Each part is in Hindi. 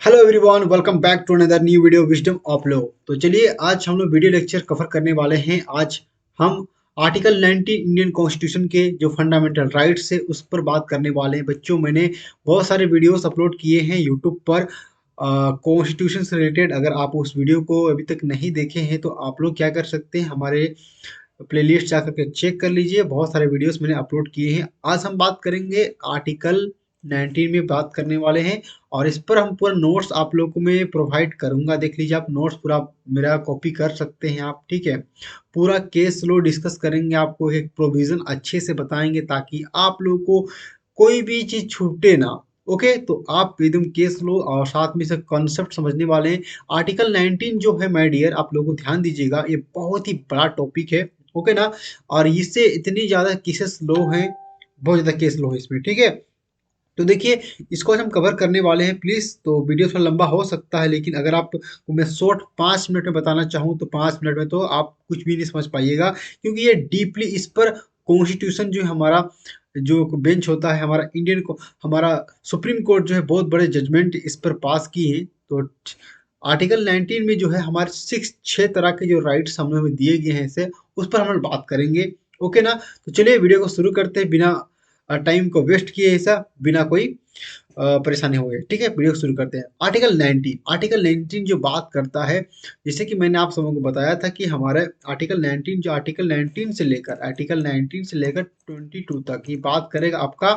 Hello everyone, welcome back to another new video wisdom of law. तो चलिए आज हम लोग वीडियो लेक्चर कवर करने वाले हैं। आज हम आर्टिकल 19 इंडियन कॉन्स्टिट्यूशन के जो फंडामेंटल राइट्स है उस पर बात करने वाले हैं। बच्चों, मैंने बहुत सारे वीडियोस अपलोड किए हैं यूट्यूब पर कॉन्स्टिट्यूशन से रिलेटेड। अगर आप उस वीडियो को अभी तक नहीं देखे हैं तो आप लोग क्या कर सकते हैं, हमारे प्लेलिस्ट जा करके चेक कर लीजिए। बहुत सारे वीडियोस मैंने अपलोड किए हैं। आज हम बात करेंगे आर्टिकल 19 में बात करने वाले हैं और इस पर हम पूरा नोट्स आप लोगों को मैं प्रोवाइड करूंगा। देख लीजिए, आप नोट्स पूरा मेरा कॉपी कर सकते हैं आप, ठीक है। पूरा केस लो डिस्कस करेंगे, आपको एक प्रोविजन अच्छे से बताएंगे ताकि आप लोगों को कोई भी चीज छूटे ना। ओके, तो आप एकदम केस लो और साथ में से कॉन्सेप्ट समझने वाले हैं। आर्टिकल 19 जो है माय डियर, आप लोगों को ध्यान दीजिएगा, ये बहुत ही बड़ा टॉपिक है। ओके ना। और इससे इतनी ज्यादा केसेस लो हैं, बहुत ज्यादा केस लो है इसमें, ठीक है। तो देखिए, इसको आज हम कवर करने वाले हैं। प्लीज, तो वीडियो थोड़ा लंबा हो सकता है, लेकिन अगर आप को मैं शॉर्ट 5 मिनट में बताना चाहूँ तो 5 मिनट में तो आप कुछ भी नहीं समझ पाइएगा, क्योंकि ये डीपली इस पर कॉन्स्टिट्यूशन जो है हमारा, जो बेंच होता है हमारा इंडियन को, हमारा सुप्रीम कोर्ट जो है बहुत बड़े जजमेंट इस पर पास की है। तो आर्टिकल 19 में जो है हमारे 6 तरह के जो राइट्स हमें दिए गए हैं इसे, उस पर हम लोग बात करेंगे। ओके ना। तो चलिए वीडियो को शुरू करते हैं बिना टाइम को वेस्ट किए, ऐसा बिना कोई परेशानी हो गई। ठीक है, वीडियो शुरू करते हैं। आर्टिकल 19 जो बात करता है, जैसे कि मैंने आप सबों को बताया था कि हमारे आर्टिकल 19 से लेकर 22 तक ये बात करेगा आपका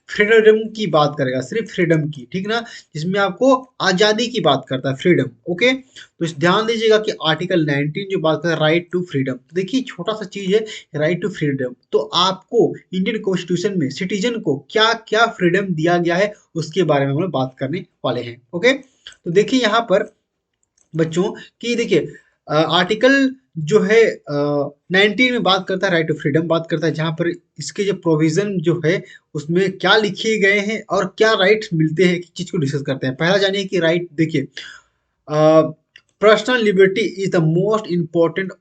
फ्रीडम की बात करेगा, सिर्फ फ्रीडम की, ठीक ना। जिसमें आपको आज़ादी की बात करता है, फ्रीडम। ओके, तो इस ध्यान दीजिएगा कि आर्टिकल 19 जो बात करता है राइट टू फ्रीडम। तो देखिए, छोटा सा चीज है राइट टू फ्रीडम। तो आपको इंडियन कॉन्स्टिट्यूशन में सिटीजन को क्या क्या फ्रीडम दिया गया है उसके बारे में हम लोग बात करने वाले हैं। ओके, तो देखिए यहाँ पर बच्चों कि देखिए आर्टिकल जो है 19 में बात करता है राइट टू फ्रीडम, बात करता है जहाँ पर इसके जो प्रोविजन जो है उसमें क्या लिखे गए हैं और क्या राइट्स मिलते हैं, किस चीज को डिस्कस करते हैं। पहला जानिए कि राइट, देखिए personal liberty is the most important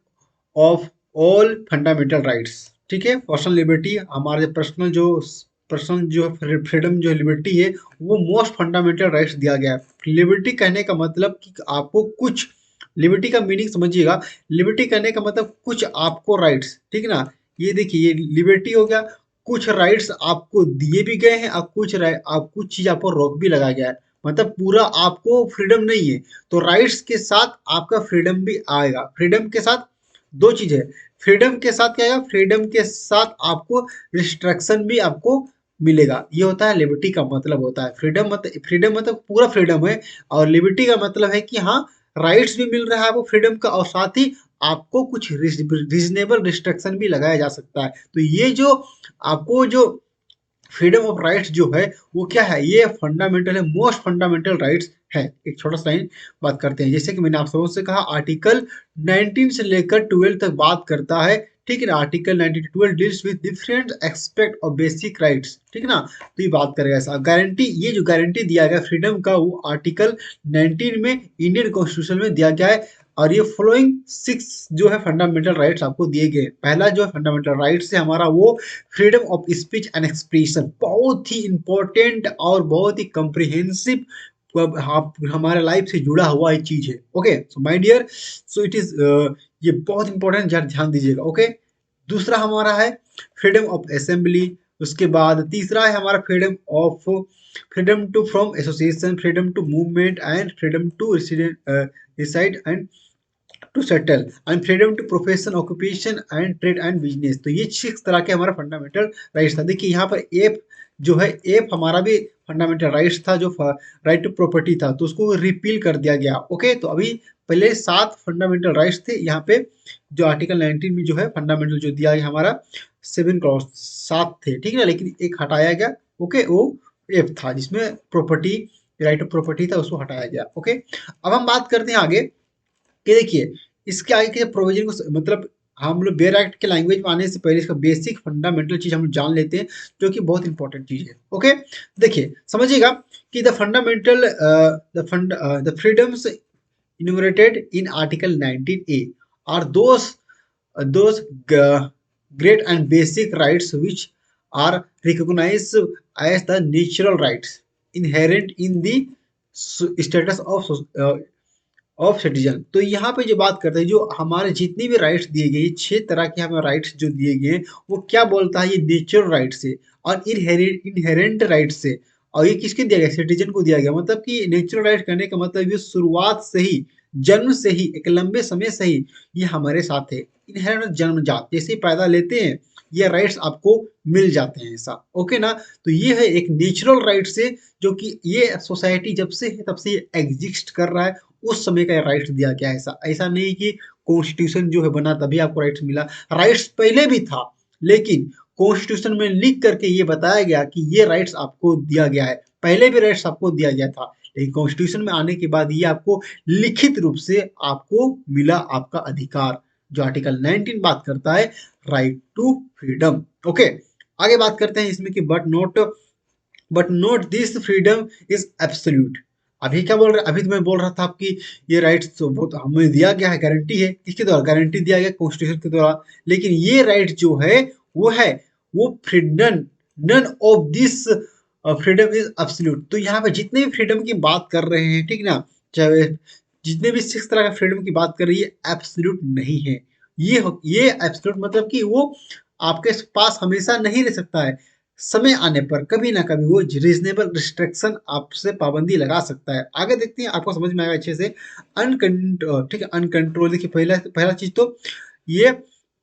of all fundamental rights. ठीक है, पर्सनल लिबर्टी हमारे पर्सनल जो फ्रीडम जो लिबर्टी है वो मोस्ट फंडामेंटल राइट्स दिया गया है। लिबर्टी कहने का मतलब कि आपको कुछ, लिबर्टी का मीनिंग समझिएगा। लिबर्टी कहने का मतलब कुछ आपको राइट्स, ठीक ना। ये देखिए, ये लिबर्टी हो गया, कुछ राइट्स आपको दिए भी गए हैं और कुछ चीज आपको रोक भी लगाया गया है। मतलब पूरा आपको फ्रीडम नहीं है, तो राइट्स के साथ आपका फ्रीडम भी आएगा। फ्रीडम के साथ दो चीज है, फ्रीडम के साथ क्या आएगा, फ्रीडम के साथ आपको रिस्ट्रिक्शन भी आपको मिलेगा। ये होता है लिबर्टी का मतलब, होता है फ्रीडम मतलब पूरा फ्रीडम है। और लिबर्टी का मतलब है कि हाँ, राइट्स भी मिल रहा है आपको फ्रीडम का, और साथ ही आपको कुछ रीजनेबल रिस्ट्रिक्शन भी लगाया जा सकता है। तो ये जो आपको जो फ्रीडम ऑफ राइट्स जो है वो क्या है, ये फंडामेंटल है, मोस्ट फंडामेंटल राइट्स है। एक छोटा सा लाइन बात करते हैं, जैसे कि मैंने आप सबों से कहा आर्टिकल 19 से लेकर 12 तक बात करता है, ठीक है ना। Article 19 to 12 deals with different aspect of basic rights, ठीक है ना। तो ये बात करेगा ऐसा गारंटी, ये जो गारंटी दिया गया फ्रीडम का वो आर्टिकल 19 में इंडियन कॉन्स्टिट्यूशन में दिया गया है। और ये फॉलोइंग 6 जो है फंडामेंटल राइट्स आपको दिए गए। पहला जो फंडामेंटल राइट्स है हमारा वो freedom of speech and expression, बहुत ही इंपॉर्टेंट और बहुत ही कम्प्रिहेंसिव, हमारे लाइफ से जुड़ा हुआ एक चीज है। Okay, so my dear, so it is, ये बहुत इंपॉर्टेंट, जरा ध्यान दीजिएगा। ओके, दूसरा हमारा है फ्रीडम ऑफ असेंबली। उसके बाद तीसरा है हमारा freedom to form association, freedom to movement and freedom to reside and to settle and freedom to profession occupation and trade and business. तो ये 6 तरह के हमारा फंडामेंटल राइट्स था। देखिए यहाँ पर एफ जो है, एफ हमारा भी फंडामेंटल राइट्स था, जो राइट टू प्रॉपर्टी था, तो उसको रिपील कर दिया गया। ओके, तो अभी पहले 7 फंडामेंटल राइट्स थे, यहाँ पे जो आर्टिकल 19 में जो है फंडामेंटल जो दिया गया हमारा 7 क्लॉज 7 थे, ठीक है ना, लेकिन एक हटाया गया। ओके, वो एफ था जिसमें प्रॉपर्टी, राइट ऑफ प्रॉपर्टी था, उसको हटाया गया। ओके, अब हम बात करते हैं आगे कि देखिए इसके आगे के प्रोविजन को, मतलब हम लोग बेयर एक्ट के लैंग्वेज में आने से पहले इसका बेसिक फंडामेंटल चीज हम लोग जान लेते हैं, जो कि बहुत इंपॉर्टेंट चीज है। ओके, देखिए समझिएगा कि the freedoms enumerated in Article 19A are those great and basic rights which are recognized as the natural rights inherent in the status of citizen. तो यहाँ पे जो बात करते हैं, जो हमारे जितनी भी राइट्स दिए गए, 6 तरह के हमें राइट्स जो दिए गए हैं, वो क्या बोलता है, ये नेचुरल राइट से और इनहेरेंट राइट से। और ये किसके दिया गया, सिटीजन को दिया गया। मतलब कि नेचुरल राइट करने का मतलब ये शुरुआत से ही, जन्म से ही, एक लंबे समय से ही ये हमारे साथ है। इनहेरेंट जन्मजात, जैसे ही पैदा लेते हैं ये राइट्स आपको मिल जाते हैं, ऐसा। ओके ना। तो ये है एक नेचुरल राइट से, जो कि ये सोसाइटी जब से है तब से एग्जिस्ट कर रहा है, उस समय का राइट्स दिया गया है। ऐसा ऐसा नहीं कि कॉन्स्टिट्यूशन जो है बना तभी आपको राइट्स मिला। राइट्स पहले भी था, लेकिन कॉन्स्टिट्यूशन में लिख करके ये बताया गया कि ये राइट्स आपको दिया गया है। पहले भी राइट्स आपको दिया गया था, लेकिन कॉन्स्टिट्यूशन में आने के बाद ये आपको लिखित रूप से आपको मिला, आपका अधिकार, जो आर्टिकल 19 बात करता है, राइट टू फ्रीडम। ओके, आगे बात करते हैं इसमें कि but note this freedom is absolute. अभी क्या बोल रहे, अभी तो मैं बोल रहा था आपकी ये राइट्स तो बहुत हमें दिया गया है, गारंटी है, किसके द्वारा गारंटी दिया गया, कॉन्स्टिट्यूशन के द्वारा। लेकिन ये राइट जो है वो है, वो freedom, none of this freedom is absolute. तो यहाँ पे जितने भी फ्रीडम की बात कर रहे हैं, ठीक ना, चाहे जितने भी 6 तरह का फ्रीडम की बात कर रही है, एब्सोल्यूट नहीं है। ये एब्सोल्यूट मतलब कि वो आपके पास हमेशा नहीं रह सकता है, समय आने पर कभी ना कभी वो रीजनेबल रिस्ट्रिक्शन आपसे पाबंदी लगा सकता है। आगे देखते हैं, आपको समझ में आएगा अच्छे से। ठीक है, अनकंट्रोल। देखिए पहला पहला चीज तो ये,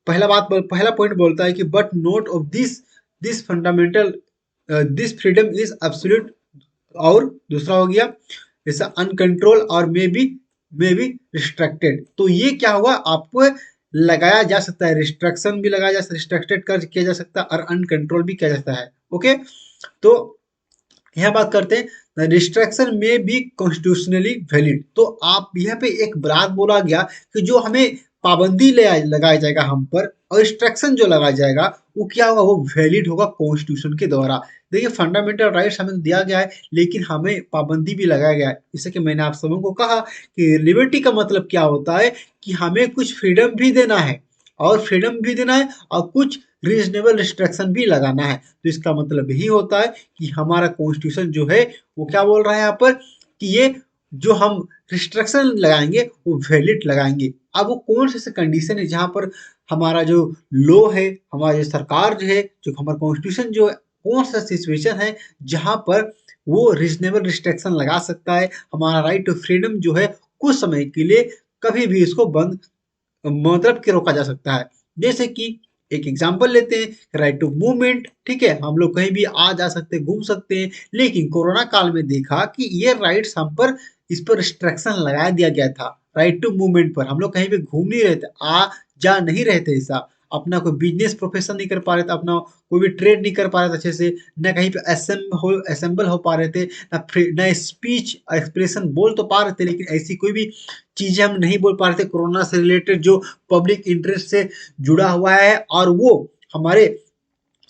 पहला पॉइंट बोलता है कि but note of this fundamental this freedom is absolute. और दूसरा हो गया जैसा अनकंट्रोल और मे बी रिस्ट्रिक्टेड। तो ये क्या हुआ, आपको लगाया जा सकता है, रिस्ट्रिक्शन भी लगाया जा सकता है, रिस्ट्रिक्टेड कर किया जा सकता है, और अनकंट्रोल भी किया जा सकता है। ओके, तो यहाँ बात करते हैं रिस्ट्रिक्शन में भी कॉन्स्टिट्यूशनली वैलिड। तो आप यहाँ पे एक बात बोला गया कि जो हमें पाबंदी लगाया जाएगा हम पर, और रिस्ट्रिक्शन जो लगाया जाएगा वो क्या होगा, वो वैलिड होगा कॉन्स्टिट्यूशन के द्वारा। देखिए फंडामेंटल राइट्स हमें दिया गया है, लेकिन हमें पाबंदी भी लगाया गया है। जैसे कि मैंने आप सबों को कहा कि लिबर्टी का मतलब क्या होता है, कि हमें कुछ फ्रीडम भी देना है, और फ्रीडम भी देना है, और कुछ रीजनेबल रिस्ट्रिक्शन भी लगाना है। तो इसका मतलब यही होता है कि हमारा कॉन्स्टिट्यूशन जो है वो क्या बोल रहा है यहाँ पर, कि ये जो हम रिस्ट्रिक्शन लगाएंगे वो वैलिड लगाएंगे। अब वो कौन से कंडीशन है जहाँ पर हमारा जो लॉ है, हमारी सरकार जो है, जो हमारा कॉन्स्टिट्यूशन जो है, कौन सा सिचुएशन है जहाँ पर वो रीजनेबल रिस्ट्रिक्शन लगा सकता है, हमारा राइट टू फ्रीडम जो है कुछ समय के लिए कभी भी इसको बंद, मतलब कि रोका जा सकता है। जैसे कि एक एग्जांपल लेते हैं, राइट टू मूवमेंट। ठीक है, हम लोग कहीं भी आ जा सकते हैं, घूम सकते हैं, लेकिन कोरोना काल में देखा कि ये राइट्स हम पर, इस पर रिस्ट्रिक्शन लगा दिया गया था। राइट टू मूवमेंट पर हम लोग कहीं भी घूम नहीं रहे थे, आ जा नहीं रहे थे, ऐसा अपना कोई बिजनेस प्रोफेशन नहीं कर पा रहे थे, अपना कोई भी ट्रेड नहीं कर पा रहे थे अच्छे से, न कहीं पे असेंबल हो पा रहे थे, न स्पीच एक्सप्रेशन बोल तो पा रहे थे, लेकिन ऐसी कोई भी चीजें हम नहीं बोल पा रहे थे कोरोना से रिलेटेड, जो पब्लिक इंटरेस्ट से जुड़ा हुआ है, और वो हमारे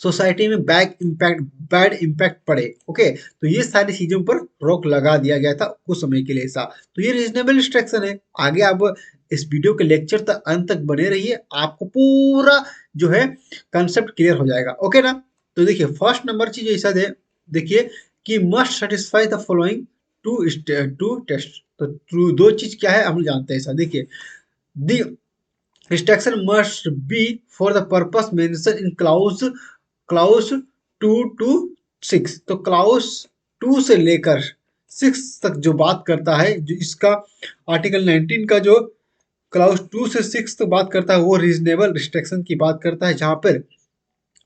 सोसाइटी में बैड इम्पैक्ट पड़े। ओके, तो ये सारी चीजों पर रोक लगा दिया गया था कुछ समय के लिए, ऐसा। तो ये रीजनेबल रिस्ट्रिक्शन है। आगे आप इस वीडियो के लेक्चर तक अंत तक बने रहिए, आपको पूरा जो है कंसेप्ट क्लियर हो जाएगा। ओके ना। तो देखिए फर्स्ट नंबर चीज ऐसा है, देखिए कि must satisfy the following two test. तो दो चीज क्या है हम जानते हैं, ऐसा देखिए, दी instruction must be for the purpose mentioned in clause 2 to 6। तो क्लाउस 2 से लेकर 6 तक जो बात करता है, जो इसका आर्टिकल 19 का जो क्लाउस 2 से 6 तक बात करता है, वो रीजनेबल रिस्ट्रिक्शन की बात करता है, जहां पर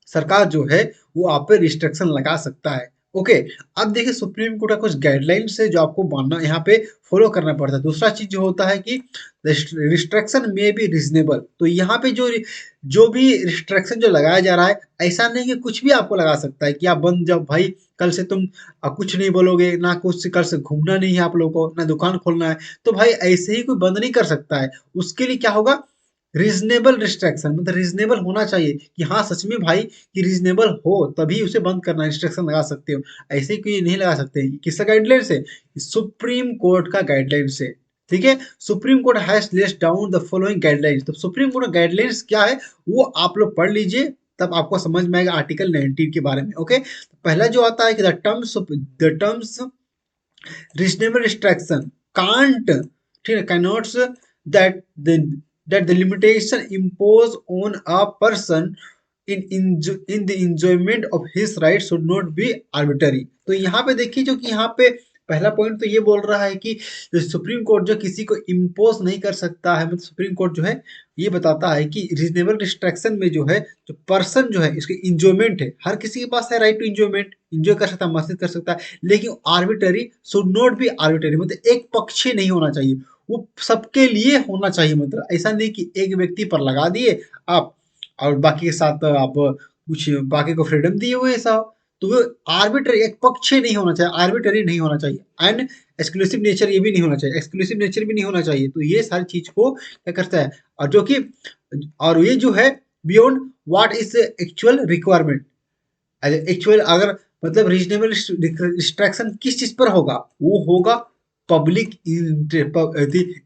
सरकार जो है वो आप पे रिस्ट्रिक्शन लगा सकता है। ओके, अब देखिए सुप्रीम कोर्ट का कुछ गाइडलाइंस है जो आपको मानना यहाँ पे फॉलो करना पड़ता है। दूसरा चीज जो होता है कि रिस्ट्रिक्शन में भी रीजनेबल। तो यहाँ पे जो भी रिस्ट्रिक्शन जो लगाया जा रहा है, ऐसा नहीं कि कुछ भी आपको लगा सकता है कि आप बंद जाओ भाई, कल से तुम कुछ नहीं बोलोगे ना, कुछ कल से घूमना नहीं है आप लोगों को, ना दुकान खोलना है, तो भाई ऐसे ही कोई बंद नहीं कर सकता है। उसके लिए क्या होगा, रीजनेबल रिस्ट्रिक्शन, मतलब रीजनेबल होना चाहिए कि हाँ सच में भाई कि रीजनेबल हो तभी उसे बंद करना, रिस्ट्रिक्शन लगा सकते हो, ऐसे कोई नहीं लगा सकते। किसका गाइडलाइन से, सुप्रीम कोर्ट का गाइडलाइन से। ठीक है, supreme court has less down the following guidelines. तो सुप्रीम कोर्ट गाइडलाइंस क्या है वो आप लोग पढ़ लीजिए, तब आपको समझ में आएगा आर्टिकल 19 के बारे में। ओके, पहला जो आता है कि the terms reasonable restriction can't, ठीक है, cannot that the that the limitation imposed on a person in the enjoyment of his rights should not be arbitrary। तो यहाँ पे देखिए जो कि यहाँ पे पहला पॉइंट तो ये बोल रहा है कि सुप्रीम कोर्ट जो किसी को इम्पोज नहीं कर सकता है, मतलब सुप्रीम कोर्ट जो है ये बताता है कि रीजनेबल रिस्ट्रिक्शन में जो है जो पर्सन जो है इसके इंजॉयमेंट है, हर किसी के पास है राइट टू इंजॉयमेंट, इंजॉय कर सकता है, मस्ती कर सकता है, लेकिन arbitrary should not be arbitrary, मतलब एक पक्षी नहीं होना चाहिए, वो सबके लिए होना चाहिए। मतलब ऐसा नहीं कि एक व्यक्ति पर लगा दिए आप और बाकी के साथ आप कुछ बाकी को फ्रीडम दिए हुए ऐसा, तो वो आर्बिट्री एक पक्ष नहीं होना चाहिए, आर्बिट्री नहीं होना चाहिए एंड एक्सक्लूसिव नेचर ये भी नहीं होना चाहिए, एक्सक्लूसिव नेचर भी नहीं होना चाहिए। तो ये सारी चीज को क्या करता है, और जो कि और ये जो है beyond what is actual requirement, actual अगर मतलब रीजनेबल रिस्ट्रिक्शन किस चीज पर होगा, वो होगा पब्लिक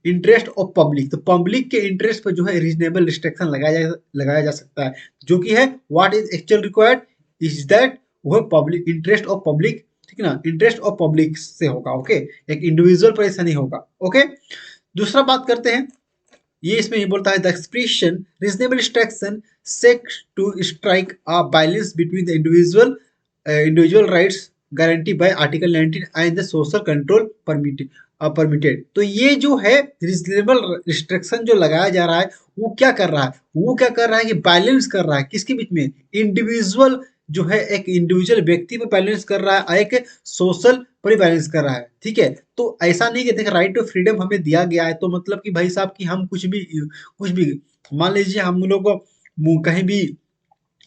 इंटरेस्ट ऑफ पब्लिक, तो पब्लिक के इंटरेस्ट पर जो है रीजनेबल रिस्ट्रिक्शन लगाया जा सकता है, जो कि है what is actual required is that, वो पब्लिक इंटरेस्ट ऑफ पब्लिक, ठीक है ना, इंटरेस्ट ऑफ पब्लिक से होगा। ओके, एक इंडिविजुअल पर ऐसा नहीं होगा। ओके, दूसरा बात करते हैं, ये इसमें ये बोलता है the expression reasonable restriction seeks to strike a balance between the individual rights guaranteed by Article 19 and the social control permitted। तो ये जो है रीजनेबल रिस्ट्रिक्शन जो लगाया जा रहा है वो क्या कर रहा है, वो क्या कर रहा है कि बैलेंस कर रहा है किसके बीच में, इंडिविजुअल जो है एक इंडिविजुअल व्यक्ति पर बैलेंस कर रहा है, एक सोशल पर बैलेंस कर रहा है। ठीक है, तो ऐसा नहीं कि देख राइट टू फ्रीडम हमें दिया गया है तो मतलब कि भाई साहब कि हम कुछ भी मान लीजिए हम लोग कहीं भी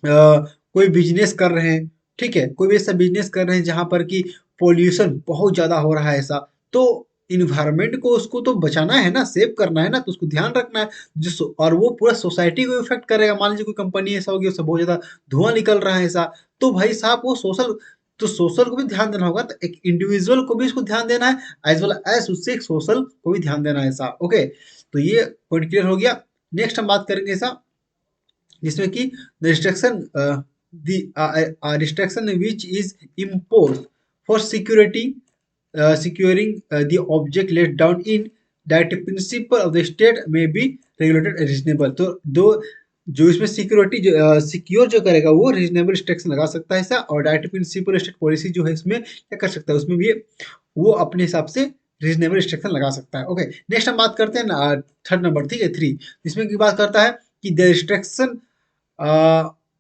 कोई बिजनेस कर रहे हैं, ठीक है, कोई भी ऐसा बिजनेस कर रहे हैं जहां पर कि पोल्यूशन बहुत ज्यादा हो रहा है ऐसा, तो इन्वायरमेंट को उसको तो बचाना है ना, सेव करना है ना, तो उसको ध्यान रखना है जिस, और वो पूरा सोसाइटी को इफेक्ट करेगा। मान लीजिए कोई कंपनी ऐसा होगी उससे बहुत ज्यादा धुआं निकल रहा है ऐसा, तो भाई साहब वो सोशल, तो सोशल को भी ध्यान देना होगा, तो एक इंडिविजुअल को भी इसको ध्यान देना है एज वेल एज उससे एक सोशल को भी ध्यान देना है ऐसा। ओके, तो ये पॉइंट क्लियर हो गया। नेक्स्ट हम बात करेंगे ऐसा जिसमें कि the restriction restriction which is impose for security securing the object laid down in that principle of the state may be regulated reasonable। तो दो जो इसमें सिक्योरिटी जो सिक्योर जो करेगा वो रीजनेबल रिस्ट्रिक्शन लगा सकता है ऐसा, और डायरेक्ट प्रिंसिपल स्टेट पॉलिसी जो है इसमें क्या कर सकता है, उसमें भी वो अपने हिसाब से रीजनेबल रिस्ट्रिक्शन लगा सकता है। ओके, नेक्स्ट हम बात करते हैं थर्ड नंबर, ठीक है, थ्री, जिसमें की बात करता है कि the restriction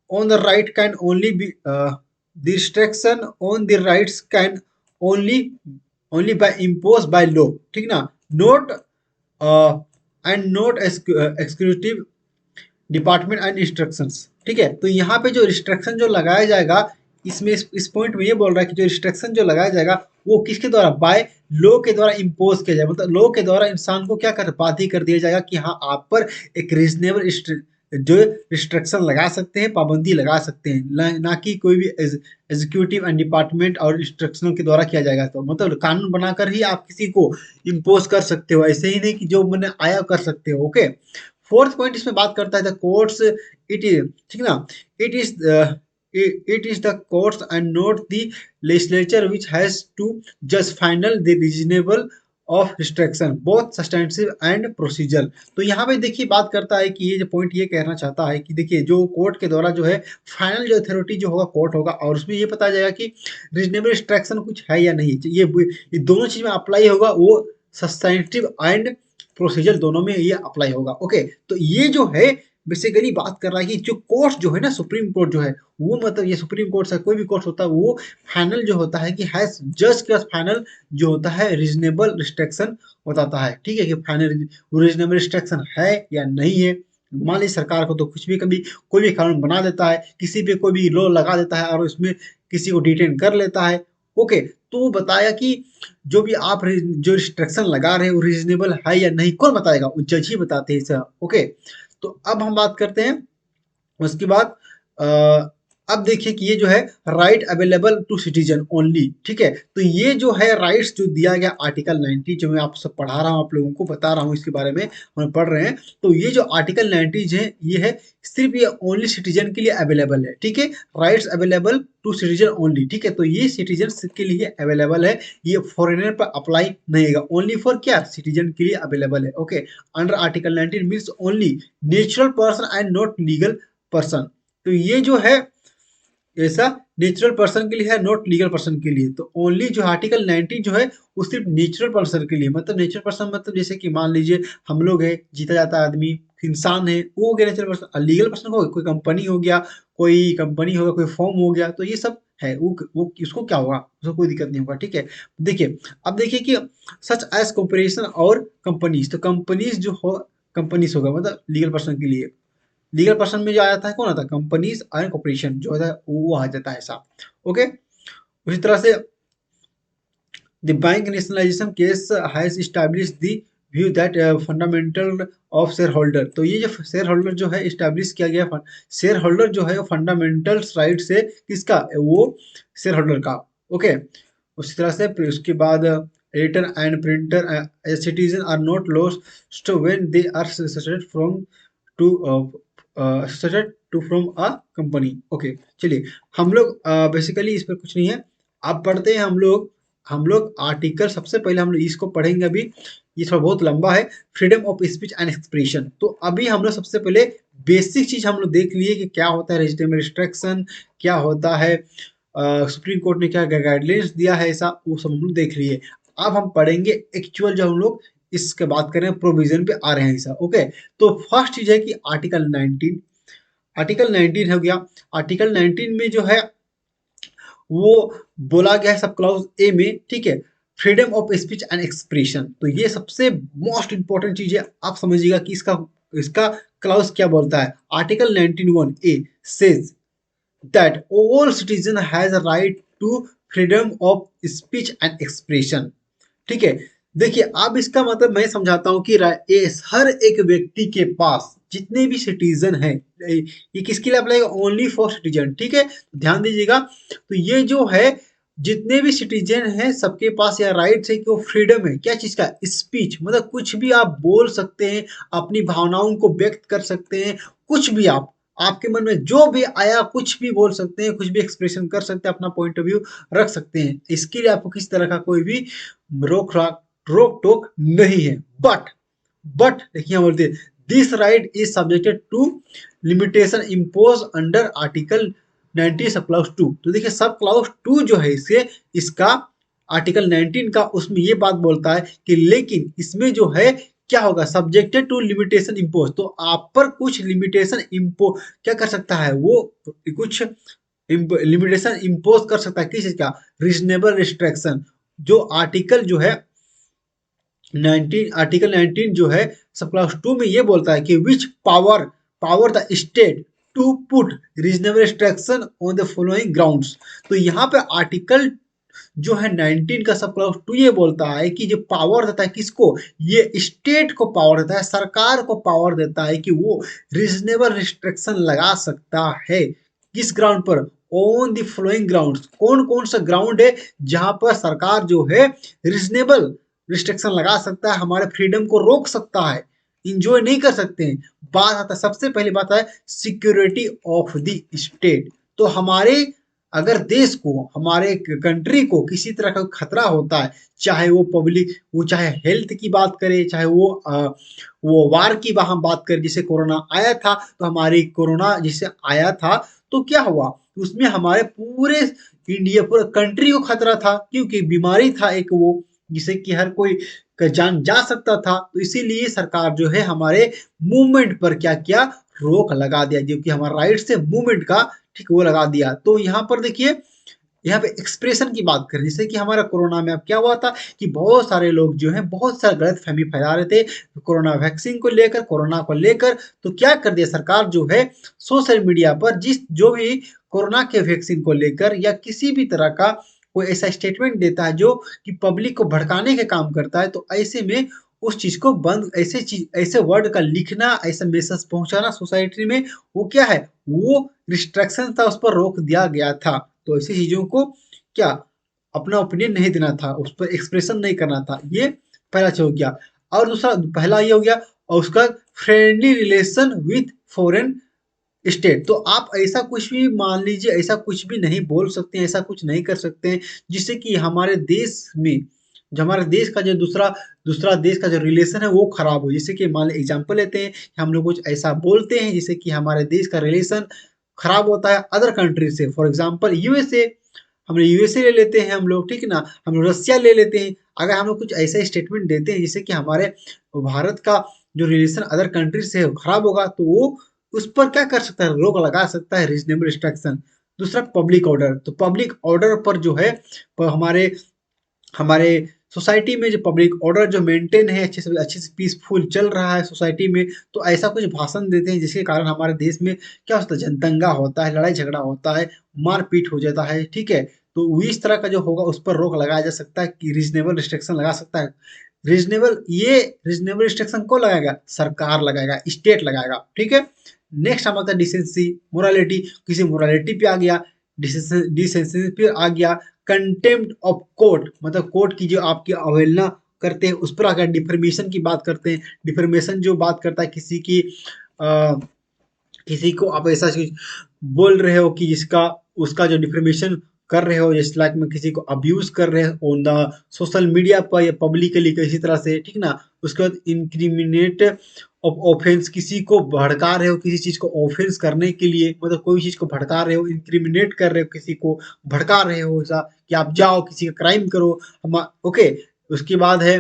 on the right can only be the restriction on the rights can only by imposed by law, ठीक ना, note and note exclusive department and instructions. ठीक है, तो यहाँ पे जो रिस्ट्रिक्शन जो लगाया जाएगा इसमें इस पॉइंट में ये बोल रहा है कि जो रिस्ट्रिक्शन जो लगाया जाएगा वो किसके द्वारा, बाय लॉ के द्वारा इम्पोज किया जाएगा, मतलब लॉ के द्वारा इंसान को क्या कर बाध्य कर दिया जाएगा कि हाँ आप पर एक रीजनेबल जो रिस्ट्रिक्शन लगा सकते हैं, पाबंदी लगा सकते हैं, ना कि कोई भी एग्जीक्यूटिव एंड डिपार्टमेंट और इंस्ट्रक्शनों के द्वारा किया जाएगा। तो मतलब कानून बनाकर ही आप किसी को इम्पोज कर सकते हो, ऐसे ही नहीं कि जो मैंने आया कर सकते हो। ओके, फोर्थ पॉइंट इसमें बात करता है द कोर्ट्स, इट इज, ठीक ना, it is it is the courts and not the legislature which has to judge final the reasonable of restriction both substantive and procedural। तो यहाँ पे देखिए बात करता है कि ये जो पॉइंट ये कहना चाहता है कि देखिए जो कोर्ट के द्वारा जो है फाइनल जो अथॉरिटी जो होगा कोर्ट होगा, और उसमें ये पता जाएगा कि रीजनेबल रिस्ट्रिक्शन कुछ है या नहीं, ये दोनों चीज में अप्लाई होगा, वो सब्सटेंटिव एंड प्रोसीजर दोनों में ये अप्लाई होगा। ओके, तो ये जो है बेसिकली बात कर रहा है कि जो कोर्ट जो है ना, सुप्रीम कोर्ट जो है वो, मतलब ये सुप्रीम कोर्ट से कोई भी कोर्ट होता है वो फाइनल जो होता है कि हैज जज के फाइनल जो होता है रीजनेबल रिस्ट्रिक्शन बताता है। ठीक है, कि फाइनल रीजनेबल रिस्ट्रिक्शन है या नहीं है। मान लीजिए सरकार को तो कुछ भी कभी कोई भी कानून बना देता है, किसी पे कोई भी लॉ लगा देता है और उसमें किसी को डिटेन कर लेता है। ओके, तो वो बताया कि जो भी आप जो रिस्ट्रिक्शन लगा रहे हैं वो रीजनेबल है या नहीं, कौन बताएगा, वो जज ही बताते हैं सर। ओके, तो अब हम बात करते हैं उसके बाद अब देखिए कि ये जो है right available to citizen only, ठीक है। तो ये जो है राइट्स जो दिया गया आर्टिकल 90, जो मैं आपसे पढ़ा रहा हूँ, आप लोगों को बता रहा हूँ इसके बारे में, हम पढ़ रहे हैं। तो ये जो आर्टिकल 90 है, ये है सिर्फ ये ओनली सिटीजन के लिए अवेलेबल है, ठीक है। Rights available to citizen only, ठीक है। तो ये सिटीजन के लिए अवेलेबल है, ये फॉरेनर पर अप्लाई नहीं होगा, ओनली फॉर क्या, सिटीजन के लिए अवेलेबल है, okay. Under article 19 means only natural person and not legal person. तो ये जो है ऐसा नेचुरल पर्सन के लिए है, नॉट लीगल पर्सन के लिए। तो ओनली जो आर्टिकल 19 जो है वो सिर्फ नेचुरल पर्सन के लिए, मतलब नेचुरल पर्सन मतलब जैसे कि मान लीजिए हम लोग है, जीता जाता आदमी, इंसान है, वो हो गया नेचुरल पर्सन। लीगल पर्सन हो कोई कंपनी हो गया, कोई कंपनी होगा, कोई फॉर्म हो गया, तो ये सब है, वो उसको क्या होगा, उसको कोई दिक्कत नहीं होगा, ठीक है। देखिए अब देखिए कि सच एज कॉर्पोरेशन और कंपनीज, तो कंपनीज जो हो, कंपनीज होगा मतलब लीगल पर्सन के लिए। लीगल पर्सन में जो आ जाता है, कौन आता है, कंपनीज एंड कॉर्पोरेशन जो होता है वो आ जाता है ऐसा, ओके। उसी तरह से the bank nationalisation case has establish the view that fundamental of share holder. तो ये जो शेयर होल्डर जो है इस्टेब्लिश किया गया, शेयर होल्डर जो है फंडामेंटल राइट से किसका, वो शेयर होल्डर का, ओके। उसी तरह से फिर उसके बाद editor and printer citizen are not lost when they are suspected from to suspected to from a company, okay. चलिए हम लोग बेसिकली इस पर कुछ नहीं है, अब पढ़ते हैं हम लोग आर्टिकल, सबसे पहले हम लोग इसको पढ़ेंगे अभी, ये थोड़ा बहुत लंबा है, freedom of speech and expression. तो अभी हम लोग सबसे पहले बेसिक चीज हम लोग देख लिए कि क्या होता है लेजिटिमेट रिस्ट्रिक्शन, क्या होता है, सुप्रीम कोर्ट ने क्या गाइडलाइंस दिया है, ऐसा वो सब हम लोग देख लिए। अब हम पढ़ेंगे एक्चुअल, जो हम लोग इसके बात करें प्रोविजन पे आ रहे हैं ऐसा, ओके। तो फर्स्ट चीज है कि आर्टिकल 19, आर्टिकल 19 हो गया। आर्टिकल 19 में जो है वो बोला गया है सब क्लाउज ए में, ठीक है, freedom of speech and expression. तो ये सबसे मोस्ट इंपॉर्टेंट चीज है, आप समझिएगा कि इसका इसका क्लाउज क्या बोलता है। Article 19(1) a says that all citizen has a right to freedom of speech and expression, ठीक है। देखिए अब इसका मतलब मैं समझाता हूँ कि हर एक व्यक्ति के पास जितने भी सिटीजन हैं, ये किसके लिए अप्लाई, ओनली फॉर सिटीजन, ठीक है। ध्यान दीजिएगा, तो ये जो है जितने भी सिटीजन हैं सबके पास यह राइट है कि वो फ्रीडम है, क्या चीज का, स्पीच, मतलब कुछ भी आप बोल सकते हैं, अपनी भावनाओं को व्यक्त कर सकते हैं, कुछ भी आप, आपके मन में जो भी आया कुछ भी बोल सकते हैं, कुछ भी एक्सप्रेशन कर सकते हैं, अपना पॉइंट ऑफ व्यू रख सकते हैं। इसके लिए आपको किसी तरह का कोई भी रोक टोक नहीं है। बट देखिए बोलते, this right is subjected to limitation impose under article 19 sub clause 2। तो देखिए सब क्लाउज 2 जो है इसे, इसका आर्टिकल 19 का, उसमें ये बात बोलता है कि लेकिन इसमें जो है क्या होगा, सब्जेक्टेड टू लिमिटेशन इम्पोज। तो आप पर कुछ लिमिटेशन इम्पो क्या कर सकता है, वो कुछ लिमिटेशन इम्पोज कर सकता है, किस चीज का, रीजनेबल रिस्ट्रिक्शन। जो आर्टिकल जो है 19, आर्टिकल 19 जो है सब क्लास 2 में ये बोलता है कि which power power the state to put reasonable restriction on the following grounds. तो यहाँ पे आर्टिकल जो है 19 का सब क्लास 2 ये बोलता है कि जो पावर देता है किसको, ये स्टेट को पावर देता है, सरकार को पावर देता है कि वो रीजनेबल रिस्ट्रिक्शन लगा सकता है, किस ग्राउंड पर, ऑन द फॉलोइंग ग्राउंड्स। कौन कौन सा ग्राउंड है जहां पर सरकार जो है रीजनेबल रिस्ट्रिक्शन लगा सकता है, हमारे फ्रीडम को रोक सकता है, इंजॉय नहीं कर सकते हैं। बात आता है, सबसे पहली बात है सिक्योरिटी ऑफ द स्टेट। तो हमारे अगर देश को, हमारे कंट्री को किसी तरह का खतरा होता है, चाहे वो पब्लिक, वो चाहे हेल्थ की बात करे, चाहे वो वार की हम बात करें, जैसे कोरोना आया था, तो हमारी कोरोना जिसे आया था तो क्या हुआ, उसमें हमारे पूरे इंडिया, पूरे कंट्री को खतरा था, क्योंकि बीमारी था एक वो, जिसे कि हर कोई का जान जा सकता था। तो इसीलिए सरकार जो है हमारे मूवमेंट पर क्या किया, रोक लगा दिया, जो कि हमारा राइट से मूवमेंट का, ठीक, वो लगा दिया। तो यहाँ पर देखिए, यहाँ पे एक्सप्रेशन की बात करें, जैसे कि हमारा कोरोना में अब क्या हुआ था कि बहुत सारे लोग जो हैं बहुत सारा गलत फहमी फैला रहे थे कोरोना वैक्सीन को लेकर, कोरोना को लेकर। तो क्या कर दिया सरकार जो है, सोशल मीडिया पर जो भी कोरोना के वैक्सीन को लेकर या किसी भी तरह का कोई ऐसा स्टेटमेंट देता है जो कि पब्लिक को भड़काने के काम करता है, तो ऐसे में उस चीज को बंद, ऐसे चीज, ऐसे वर्ड का लिखना, ऐसा मैसेज पहुंचाना सोसाइटी में, वो क्या है, वो रिस्ट्रिक्शन था, उस पर रोक दिया गया था। तो ऐसी चीजों को क्या, अपना ओपिनियन नहीं देना था, उस पर एक्सप्रेशन नहीं करना था, ये पहला चीज हो गया। और दूसरा, पहला ये हो गया। और उसका friendly relation with foreign state, तो आप ऐसा कुछ भी मान लीजिए, ऐसा कुछ भी नहीं बोल सकते हैं, ऐसा कुछ नहीं कर सकते हैं जिससे कि हमारे देश में, जो हमारे देश का जो दूसरा दूसरा देश का जो रिलेशन है वो खराब हो। जैसे कि मान लीजिए एग्जांपल लेते हैं कि हम लोग कुछ ऐसा बोलते हैं जिससे कि हमारे देश का रिलेशन खराब होता है अदर कंट्री से। फॉर एग्जांपल यूएसए, हम यूएसए ले लेते हैं हम लोग, ठीक है ना, हम लोग रसिया ले लेते हैं। अगर हम लोग कुछ ऐसा स्टेटमेंट देते हैं जिससे कि हमारे भारत का जो रिलेशन अदर कंट्री से खराब होगा, तो वो उस पर क्या कर सकता है, रोक लगा सकता है, रीजनेबल रिस्ट्रिक्शन। दूसरा पब्लिक ऑर्डर, तो पब्लिक ऑर्डर पर जो है, हमारे हमारे सोसाइटी में जो पब्लिक ऑर्डर जो मेंटेन है, अच्छे से पीसफुल चल रहा है सोसाइटी में, तो ऐसा कुछ भाषण देते हैं जिसके कारण हमारे देश में क्या होता है, जनदंगा होता है, लड़ाई झगड़ा होता है, मारपीट हो जाता है, ठीक है। तो वो इस तरह का जो होगा उस पर रोक लगाया जा सकता है, कि रीजनेबल रिस्ट्रिक्शन लगा सकता है। रीजनेबल रिस्ट्रिक्शन कौन लगाएगा, सरकार लगाएगा, स्टेट लगाएगा, ठीक है। नेक्स्ट हमारा डिसेंसी, मोरालिटी, किसी मोरालिटी पे आ गया, डिसेंसी पे आ गया। कंटेम्प्ट ऑफ कोर्ट, मतलब कोर्ट की जो आपकी अवहेलना करते हैं उस पर अगर डिफर्मेशन की बात करते हैं, डिफर्मेशन जो बात करता है किसी की, आ, किसी को आप ऐसा चीज बोल रहे हो कि जिसका, उसका जो डिफर्मेशन कर रहे हो, जैसे लाइक में किसी को अब्यूज कर रहे हो ऑन द सोशल मीडिया पर या पब्लिकली किसी तरह से, ठीक ना। उसके बाद इंक्रिमिनेट ऑफ ऑफेंस, किसी को भड़का रहे हो किसी चीज को ऑफेंस करने के लिए, मतलब कोई चीज को भड़का रहे हो, इंक्रिमिनेट कर रहे हो, किसी को भड़का रहे हो ऐसा कि आप जाओ किसी का क्राइम करो, हम, ओके। उसके बाद है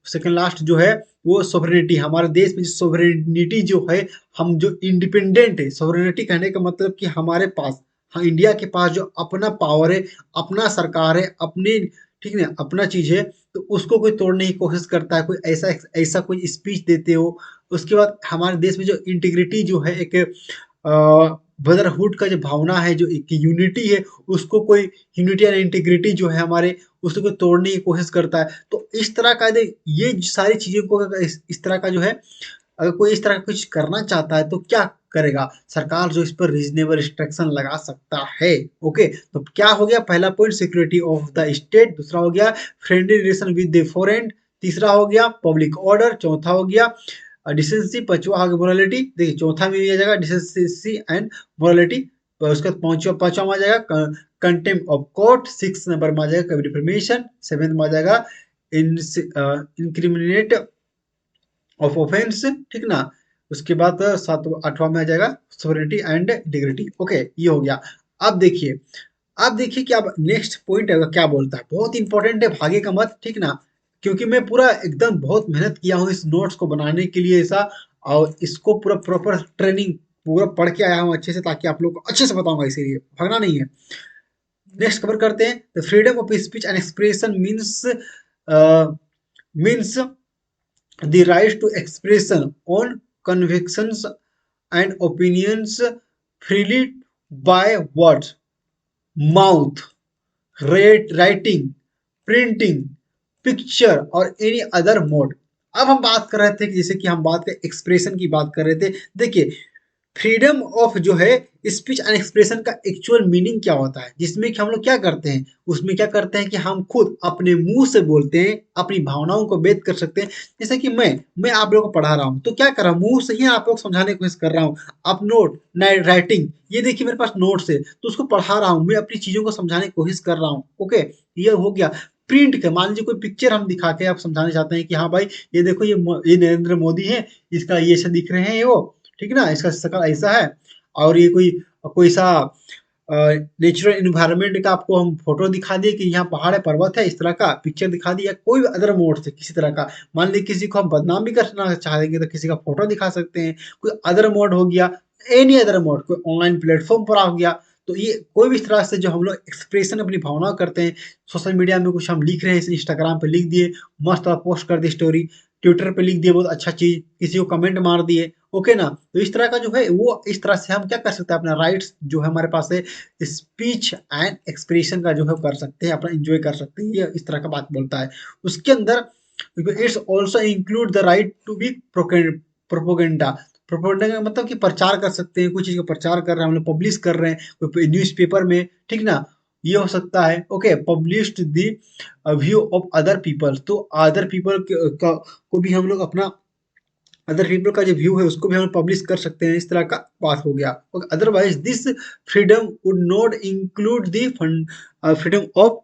सेकंड लास्ट जो है, वो सोवरेनिटी, हमारे देश में सोवरेनिटी जो है, हम जो इंडिपेंडेंट है, सोवरेनिटी कहने का मतलब कि हमारे पास, हाँ, इंडिया के पास जो अपना पावर है, अपना सरकार है, अपने, ठीक है, अपना चीज है, तो उसको कोई तोड़ने की कोशिश करता है, कोई ऐसा ऐसा कोई स्पीच देते हो। उसके बाद हमारे देश में जो इंटीग्रिटी जो है, एक ब्रदरहुड का जो भावना है, जो एक यूनिटी है, उसको कोई, यूनिटी एंड इंटीग्रिटी जो है हमारे, उसको तोड़ने की कोशिश करता है। तो इस तरह का ये सारी चीजों को इस तरह का जो है, अगर कोई इस तरह का कुछ करना चाहता है तो क्या करेगा, सरकार जो इस पर रीजनेबल रिस्ट्रिक्शन लगा सकता है। ओके, तो क्या हो गया, पहला point security of the state, दूसरा हो गया friendly relation with the foreign, तीसरा हो गया पब्लिक ऑर्डर, चौथा हो गया डिसेंसी, पांचवा आ गया मोरालिटी। देखिए चौथा में भी आ जाएगा डिसेंसी एंड मोरालिटी। उसके बाद पांचवा में आ जाएगा contempt of court, six number में आ जाएगा डिफर्मेशन, सेवेंथ में आ जाएगा इंक्रिमिनेट ऑफ ऑफेंस, ठीक ना। उसके बाद सातवां आठवां में आ जाएगा सोवरेनिटी एंड इंटीग्रिटी। ओके, ये हो गया। अब देखिए, अब देखिए कि अब नेक्स्ट पॉइंट क्या बोलता है, बहुत इंपॉर्टेंट है, भागेगा मत, ठीक ना। क्योंकि मैं पूरा एकदम बहुत मेहनत किया हूँ इस नोट्स को बनाने के लिए ऐसा, और इसको पूरा प्रॉपर ट्रेनिंग पूरा पढ़ के आया हूँ अच्छे से, ताकि आप लोग को अच्छे से बताऊंगा, इसीलिए भागना नहीं है। नेक्स्ट कवर करते हैं, the freedom of speech and expression means the right to expression on convictions and opinions freely by words, mouth, writing, printing, picture और any other mode। अब हम बात कर रहे थे कि जैसे कि हम बात कर एक्सप्रेशन की बात कर रहे थे। देखिए फ्रीडम ऑफ जो है स्पीच एंड एक्सप्रेशन का एक्चुअल मीनिंग क्या होता है, जिसमें कि हम लोग क्या करते हैं, उसमें क्या करते हैं कि हम खुद अपने मुंह से बोलते हैं, अपनी भावनाओं को व्यक्त कर सकते हैं। जैसे कि मैं आप लोगों को पढ़ा रहा हूँ, तो क्या कर रहा हूँ, मुंह से ही आप लोग समझाने की कोशिश कर रहा हूँ। आप नोट राइटिंग, ये देखिए मेरे पास नोट्स है, तो उसको पढ़ा रहा हूँ, मैं अपनी चीजों को समझाने की कोशिश कर रहा हूँ। ओके, ये हो गया। प्रिंट के, मान लीजिए कोई पिक्चर हम दिखा के आप समझाना चाहते हैं कि हाँ भाई ये देखो, ये नरेंद्र मोदी है, इसका ये ऐसा दिख रहे हैं, ये वो, ठीक है ना, इसका शक्ल ऐसा है, और ये कोई कोई सा नेचुरल इन्वायरमेंट का आपको हम फोटो दिखा दिए कि यहाँ पहाड़ है, पर्वत है, इस तरह का पिक्चर दिखा दिया, कोई भी अदर मोड से किसी तरह का। मान लीजिए किसी को हम बदनाम भी करना चाहेंगे तो किसी का फोटो दिखा सकते हैं, कोई अदर मोड हो गया, एनी अदर मोड, कोई ऑनलाइन प्लेटफॉर्म पर आ गया। तो ये कोई भी इस तरह से जो हम लोग एक्सप्रेशन अपनी भावना करते हैं, सोशल मीडिया में कुछ हम लिख रहे हैं, इंस्टाग्राम पे लिख दिए, मस्त पोस्ट कर दी स्टोरी, ट्विटर पे लिख दिए बहुत अच्छा चीज, किसी को कमेंट मार दिए, ओके ना। तो इस तरह का जो है वो, इस तरह से हम क्या कर सकते हैं, अपना राइट्स जो है हमारे पास है, स्पीच एंड एक्सप्रेशन का जो है कर सकते हैं, अपना एंजॉय कर सकते हैं, ये इस तरह का बात बोलता है। उसके अंदर it's also include the right to be propaganda. Propaganda का मतलब कि प्रचार कर सकते हैं, कोई चीज का प्रचार कर रहे हैं हम लोग, पब्लिश कर रहे हैं कोई न्यूज पेपर में, ठीक ना, ये हो सकता है। Okay, published the view of other people, तो अदर पीपल को भी हम लोग अपना, अदर पीपल का जो व्यू है उसको भी हम पब्लिश कर सकते हैं, इस तरह का बात हो गया। Otherwise this freedom would not include the freedom of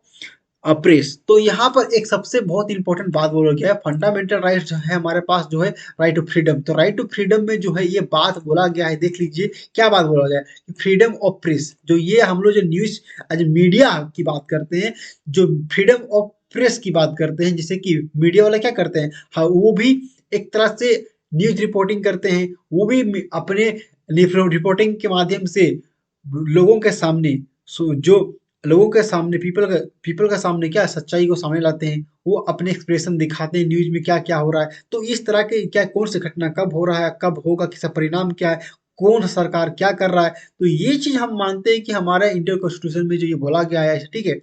press. तो यहाँ पर एक सबसे बहुत इंपॉर्टेंट बात बोला गया है, फंडामेंटल राइट जो है हमारे पास जो है राइट टू फ्रीडम। तो राइट टू फ्रीडम में जो है ये बात बोला गया है, देख लीजिए क्या बात बोला गया है, फ्रीडम ऑफ प्रेस। जो ये हम लोग जो न्यूज आज मीडिया की बात करते हैं, जो फ्रीडम ऑफ प्रेस की बात करते हैं, जैसे कि मीडिया वाला क्या करते हैं, हाँ वो भी एक तरह से न्यूज रिपोर्टिंग करते हैं, वो भी अपने रिपोर्टिंग के माध्यम से लोगों के सामने, जो लोगों के सामने पीपल का सामने क्या सच्चाई को सामने लाते हैं, वो अपने एक्सप्रेशन दिखाते हैं न्यूज में क्या क्या हो रहा है। तो इस तरह के क्या कौन सी घटना कब हो रहा है, कब होगा, किसका परिणाम क्या है, कौन सरकार क्या कर रहा है, तो ये चीज हम मानते हैं कि हमारे इंडियन कॉन्स्टिट्यूशन में जो ये बोला गया है, ठीक है।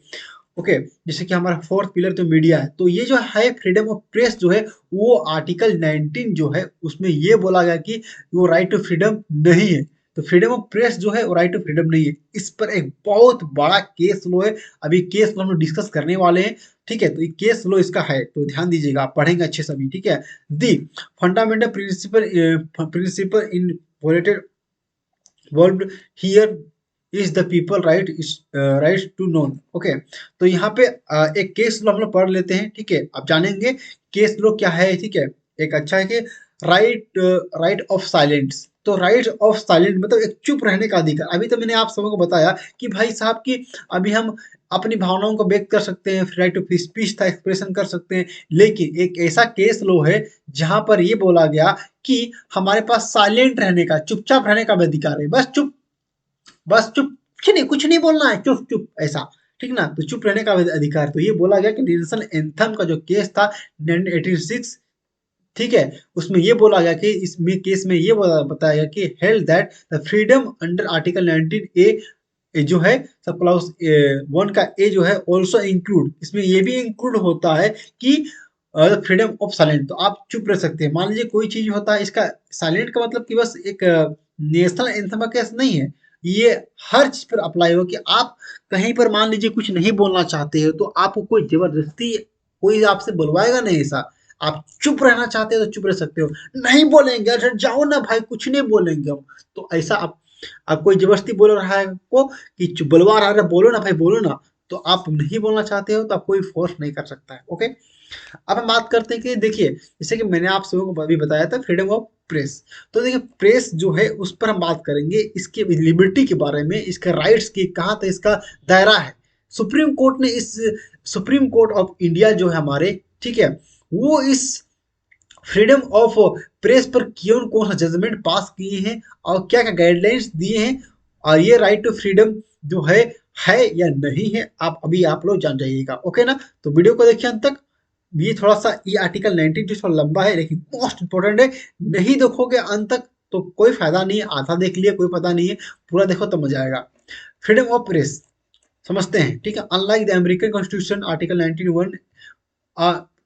ओके, जैसे कि हमारा फोर्थ पिलर तो मीडिया है, तो ये जो है फ्रीडम ऑफ प्रेस जो है वो आर्टिकल 19 जो है उसमें ये बोला गया कि वो राइट टू फ्रीडम नहीं है। तो फ्रीडम ऑफ प्रेस जो है वो राइट टू फ्रीडम नहीं है। इस पर एक बहुत बड़ा केस लो है, अभी केस लो हम लोग डिस्कस करने वाले हैं, ठीक है। तो ये केस लो इसका है, तो ध्यान दीजिएगा, आप पढ़ेंगे अच्छे सभी, ठीक है। The fundamental principle in violated world here is the people right to known. Okay, तो यहाँ पे एक केस लो हम लोग पढ़ लेते हैं, ठीक है। आप जानेंगे केस लो क्या है, ठीक है। एक अच्छा है कि राइट ऑफ साइलेंस। तो राइट ऑफ साइलेंस मतलब एक चुप रहने का अधिकार। अभी तो मैंने आप सबको बताया कि भाई साहब की अभी हम अपनी भावनाओं को व्यक्त कर सकते हैं, राइट टू फ्री स्पीच था, एक्सप्रेशन कर सकते हैं, लेकिन एक ऐसा केस लो है जहां पर ये बोला गया कि हमारे पास साइलेंट रहने का, चुपचाप रहने का भी अधिकार है। बस चुप, कुछ नहीं बोलना है, चुप चुप ऐसा, ठीक ना। तो चुप रहने का अधिकार। तो ये बोला गया कि नेशनल एंथम का जो केस था 1986, ठीक है, उसमें ये बोला गया कि इसमें केस में ये बताया गया कि held that the freedom under article 19 ए जो है सब क्लाउज 1 का ए जो है ऑल्सो इंक्लूड, इसमें ये भी इंक्लूड होता है कि फ्रीडम ऑफ साइलेंट। तो आप चुप रह सकते हैं। मान लीजिए कोई चीज होता है, इसका साइलेंट का मतलब कि बस एक नेशनल एंथम का केस नहीं है, ये हर चीज पर अप्लाई हो कि आप कहीं पर मान लीजिए कुछ नहीं बोलना चाहते हो, तो आपको कोई जबरदस्ती कोई आपसे बुलवाएगा नहीं ऐसा। आप चुप रहना चाहते हो तो चुप रह सकते हो, नहीं बोलेंगे, अच्छा जाओ ना भाई, कुछ नहीं बोलेंगे हम, तो ऐसा आप कोई जबरदस्ती बोल रहा है आपको कि बुलवा रहा है, बोलो ना भाई बोलो ना, तो आप नहीं बोलना चाहते हो तो आप कोई फोर्स नहीं कर सकता है। ओके, अब हम बात करते हैं कि देखिए, जैसे कि मैंने आप सबको अभी बताया था फ्रीडम ऑफ प्रेस। तो देखिए प्रेस जो है उस पर हम बात करेंगे, इसके लिबर्टी के बारे में, इसके राइट्स की, कहाँ तक इसका दायरा है। सुप्रीम कोर्ट ने इस सुप्रीम कोर्ट ऑफ इंडिया जो है हमारे, ठीक है, वो इस फ्रीडम ऑफ प्रेस पर कौन कौन सा जजमेंट पास किए हैं और क्या क्या गाइडलाइंस दिए हैं, और ये राइट टू फ्रीडम जो है या नहीं है, आप अभी आप लोग जान जाइएगा। ओके ना, तो वीडियो को देखिए अंत तक। ये थोड़ा सा ये आर्टिकल 19 जो थोड़ा लंबा है लेकिन मोस्ट इंपॉर्टेंट है, नहीं देखोगे अंत तक तो कोई फायदा नहीं है, आधा देख लिया कोई पता नहीं है, पूरा देखो तो मजा आएगा। फ्रीडम ऑफ प्रेस समझते हैं, ठीक है। Unlike the American constitution article 19(1)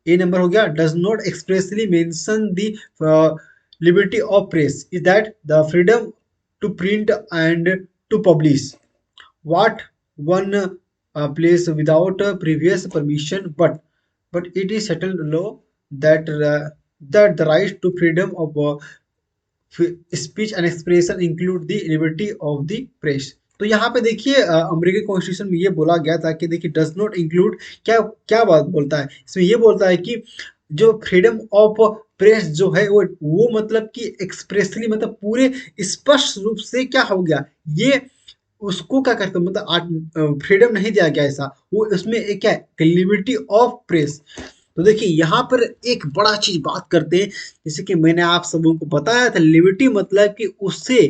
a number हो गया, does not expressly mention the liberty of press is that the freedom to print and to publish what one place without previous permission, but it is settled law that that the right to freedom of speech and expression include the liberty of the press. तो यहाँ पे देखिए अमेरिकन कॉन्स्टिट्यूशन में ये बोला गया था कि देखिए डज नॉट इंक्लूड, क्या क्या बात बोलता है इसमें, ये बोलता है कि जो फ्रीडम ऑफ प्रेस जो है वो मतलब कि एक्सप्रेसली मतलब पूरे स्पष्ट रूप से क्या हो गया, ये उसको क्या करते हैं, मतलब फ्रीडम नहीं दिया गया ऐसा, वो उसमें एक क्या है लिबर्टी ऑफ प्रेस। तो देखिए यहाँ पर एक बड़ा चीज बात करते हैं, जैसे कि मैंने आप सबों को बताया था, लिबर्टी मतलब कि उससे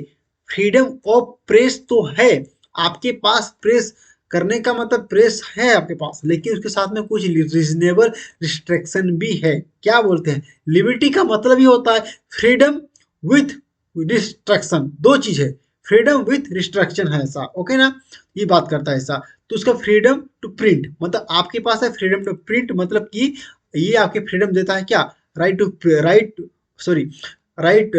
फ्रीडम ऑफ प्रेस तो है, आपके पास प्रेस करने का मतलब प्रेस है आपके पास, लेकिन उसके साथ में कुछ रीजनेबल रिस्ट्रिक्शन भी है। क्या बोलते हैं, लिबर्टी का मतलब ही होता है फ्रीडम विथ रिस्ट्रिक्शन, दो चीज है, फ्रीडम विथ रिस्ट्रिक्शन है ऐसा। ओके ना, ये बात करता है ऐसा। तो उसका फ्रीडम टू प्रिंट मतलब आपके पास है फ्रीडम टू प्रिंट मतलब कि ये आपके फ्रीडम देता है क्या, right to write sorry right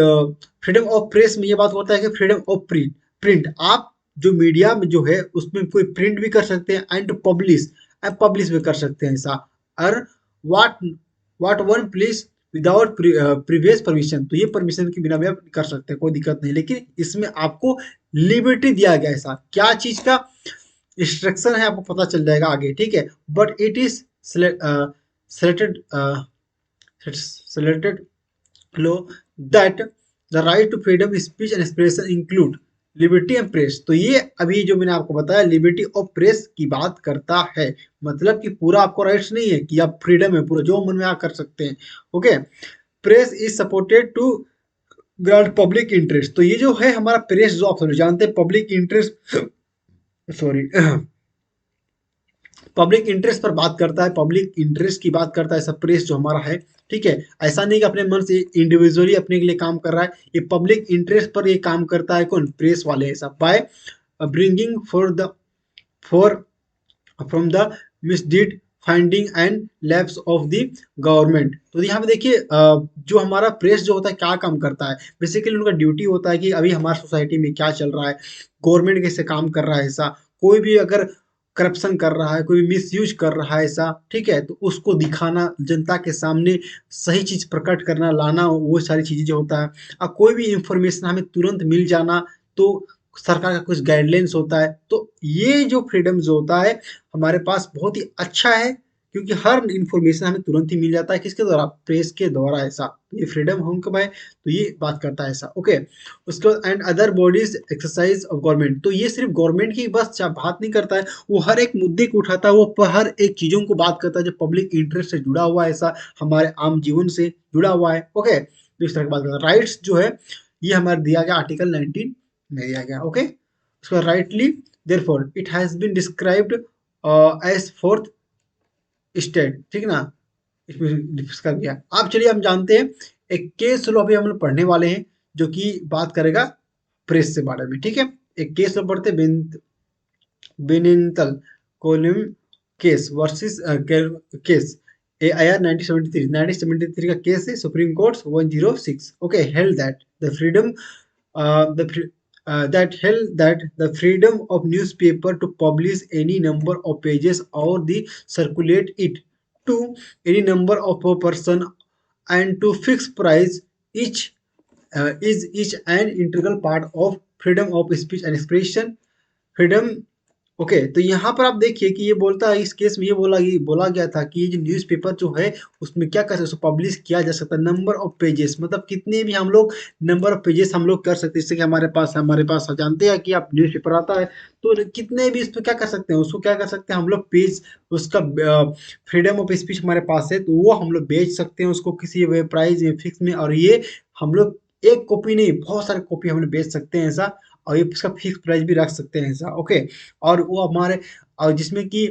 freedom of press में ये बात होता है कि फ्रीडम ऑफ प्रिंट प्रिंट आप जो मीडिया में जो है उसमें कोई प्रिंट भी कर सकते हैं एंड पब्लिश भी कर सकते हैं ऐसा। और what what one please without previous permission, तो ये परमिशन के बिना भी आप कर सकते हैं, कोई दिक्कत नहीं, लेकिन इसमें आपको लिबर्टी दिया गया है। ऐसा क्या चीज का इंस्ट्रक्शन है आपको पता चल जाएगा आगे, ठीक है। But it is selected selected law that the right to freedom of speech and expression include liberty and press. तो ये अभी जो मैंने आपको बताया लिबर्टी ऑफ प्रेस की बात करता है, मतलब कि पूरा आपको राइट्स नहीं है कि आप फ्रीडम है पूरा जो मन में आप कर सकते हैं। Okay, press is supported to grant public interest. तो ये जो है हमारा प्रेस जो आप जानते हैं public interest sorry public interest पर बात करता है, पब्लिक इंटरेस्ट की बात करता है सब प्रेस जो हमारा है, ठीक है। ऐसा नहीं कि अपने मन से इंडिविजुअली अपने के लिए काम कर रहा है, ये पब्लिक इंटरेस्ट पर ये काम करता है कौन, प्रेस वाले ऐसा। By bringing for from the misdeed finding and lapse of the government. तो यहाँ पे देखिए जो हमारा प्रेस जो होता है क्या काम करता है, बेसिकली उनका ड्यूटी होता है कि अभी हमारी सोसाइटी में क्या चल रहा है, गवर्नमेंट कैसे काम कर रहा है, ऐसा कोई भी अगर करप्शन कर रहा है, कोई मिसयूज कर रहा है ऐसा, ठीक है, तो उसको दिखाना, जनता के सामने सही चीज प्रकट करना, लाना, वो सारी चीजें जो होता है। अब कोई भी इंफॉर्मेशन हमें तुरंत मिल जाना, तो सरकार का कुछ गाइडलाइंस होता है। तो ये जो फ्रीडम जो होता है हमारे पास बहुत ही अच्छा है, क्योंकि हर इंफॉर्मेशन हमें तुरंत ही मिल जाता है, किसके द्वारा, प्रेस के द्वारा ऐसा। तो ये फ्रीडम हम कब है, तो ये बात करता है ऐसा। ओके, उसके बाद and other bodies exercise of government. तो ये सिर्फ गवर्नमेंट की बस बात नहीं करता है, वो हर एक मुद्दे को उठाता है, वो हर एक चीजों को बात करता है जो पब्लिक इंटरेस्ट से जुड़ा हुआ है, ऐसा हमारे आम जीवन से जुड़ा हुआ है। ओके, तो इस तरह की बात करता है। राइट्स जो है ये हमारे दिया गया आर्टिकल 19 में दिया गया। ओके, उसका rightly therefore it has been described as fourth state, ठीक ना, इसमें डिस्कस कर दिया। अब चलिए हम जानते हैं एक केस लॉ भी हम लोग पढ़ने वाले हैं जो कि बात करेगा प्रेस से बारे में, ठीक है। एक केस लॉ पढ़ते बेनिंतल कोलिम केस वर्सेस केस AIR 1973 का केस है, supreme court 106। Okay, held that the freedom the that held that the freedom of newspaper to publish any number of pages or the circulate it to any number of a person and to fix price each is each an integral part of freedom of speech and expression freedom. Okay, तो यहाँ पर आप देखिए कि ये बोलता है, इस केस में ये बोला गया था कि ये जो न्यूज़पेपर जो है उसमें क्या कर सकते, पब्लिश किया जा सकता है नंबर ऑफ पेजेस, मतलब कितने भी हम लोग नंबर ऑफ पेजेस हम लोग कर सकते हैं। जैसे कि हमारे पास जानते हैं कि आप न्यूज़पेपर आता है तो कितने भी इस पर क्या कर सकते हैं, उसको क्या कर सकते हैं हम लोग, पेज उसका फ्रीडम ऑफ स्पीच हमारे पास है तो वो हम लोग बेच सकते हैं उसको किसी वेब प्राइस फिक्स में, और ये हम लोग एक कॉपी नहीं बहुत सारे कॉपी हम लोग बेच सकते हैं ऐसा, और ये इसका फिक्स प्राइस भी रख सकते हैं ऐसा। ओके, और वो हमारे और जिसमें कि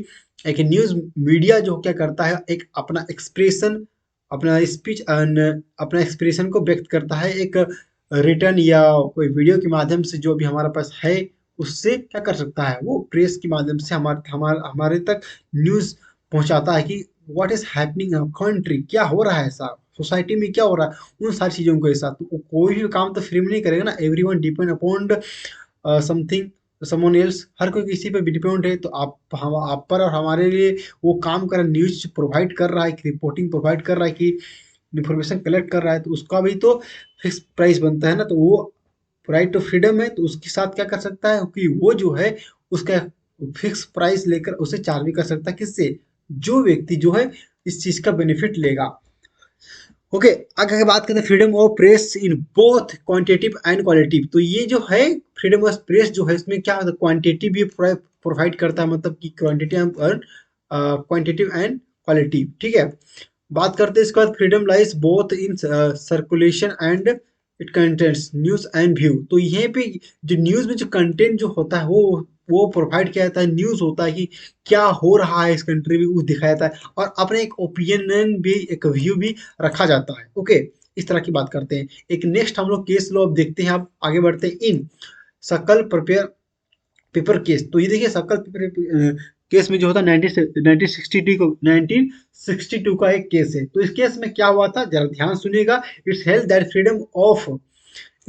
एक न्यूज़ मीडिया जो क्या करता है, एक अपना एक्सप्रेशन, अपना स्पीच अपना एक्सप्रेशन को व्यक्त करता है एक रिटर्न या कोई वीडियो के माध्यम से, जो भी हमारे पास है उससे क्या कर सकता है, वो प्रेस के माध्यम से हमारे तक न्यूज़ पहुंचाता है कि व्हाट इज हैपनिंग कंट्री, क्या हो रहा है ऐसा, सोसाइटी में क्या हो रहा है, उन सारी चीज़ों को ऐसा। तो कोई भी काम तो फ्री में नहीं करेगा ना, everyone depend upon something someone else, हर कोई किसी पे भी डिपेंड है। तो आप पर और हमारे लिए वो काम कर रहा है, न्यूज प्रोवाइड कर रहा है, रिपोर्टिंग प्रोवाइड कर रहा है, कि इन्फॉर्मेशन कलेक्ट कर रहा है, तो उसका भी तो फिक्स प्राइस बनता है ना। तो वो राइट टू फ्रीडम है, तो उसके साथ क्या कर सकता है कि वो जो है उसका फिक्स प्राइस लेकर उसे चार्ज भी कर सकता है, किससे, जो व्यक्ति जो है इस चीज का बेनिफिट लेगा। ओके, आगे की बात करते हैं freedom of press in both quantitative and qualitative. तो ये जो है फ्रीडम ऑफ प्रेस जो है इसमें क्या होता है, क्वांटिटी भी प्रोवाइड करता है, मतलब कि क्वांटिटी और क्वांटिटेटिव एंड क्वालिटी, ठीक है। बात करते हैं इसके बाद freedom lies both in circulation and it contents news and view. तो यहीं पे जो न्यूज में जो कंटेंट जो होता है वो प्रोवाइड किया जाता है, न्यूज होता है कि क्या हो रहा है इस कंट्री में वो दिखाया जाता है, और अपने एक ओपिनियन भी, एक व्यू भी रखा जाता है। ओके, इस तरह की बात करते हैं। एक नेक्स्ट हम लोग केस लो अब देखते हैं, आप आगे बढ़ते हैं इन सकल प्रिपेयर पेपर केस। तो ये देखिए सकल पेपर केस में जो होता है 1962 का एक केस है। तो इस केस में क्या हुआ था, जरा ध्यान सुनिएगा। It's health that freedom of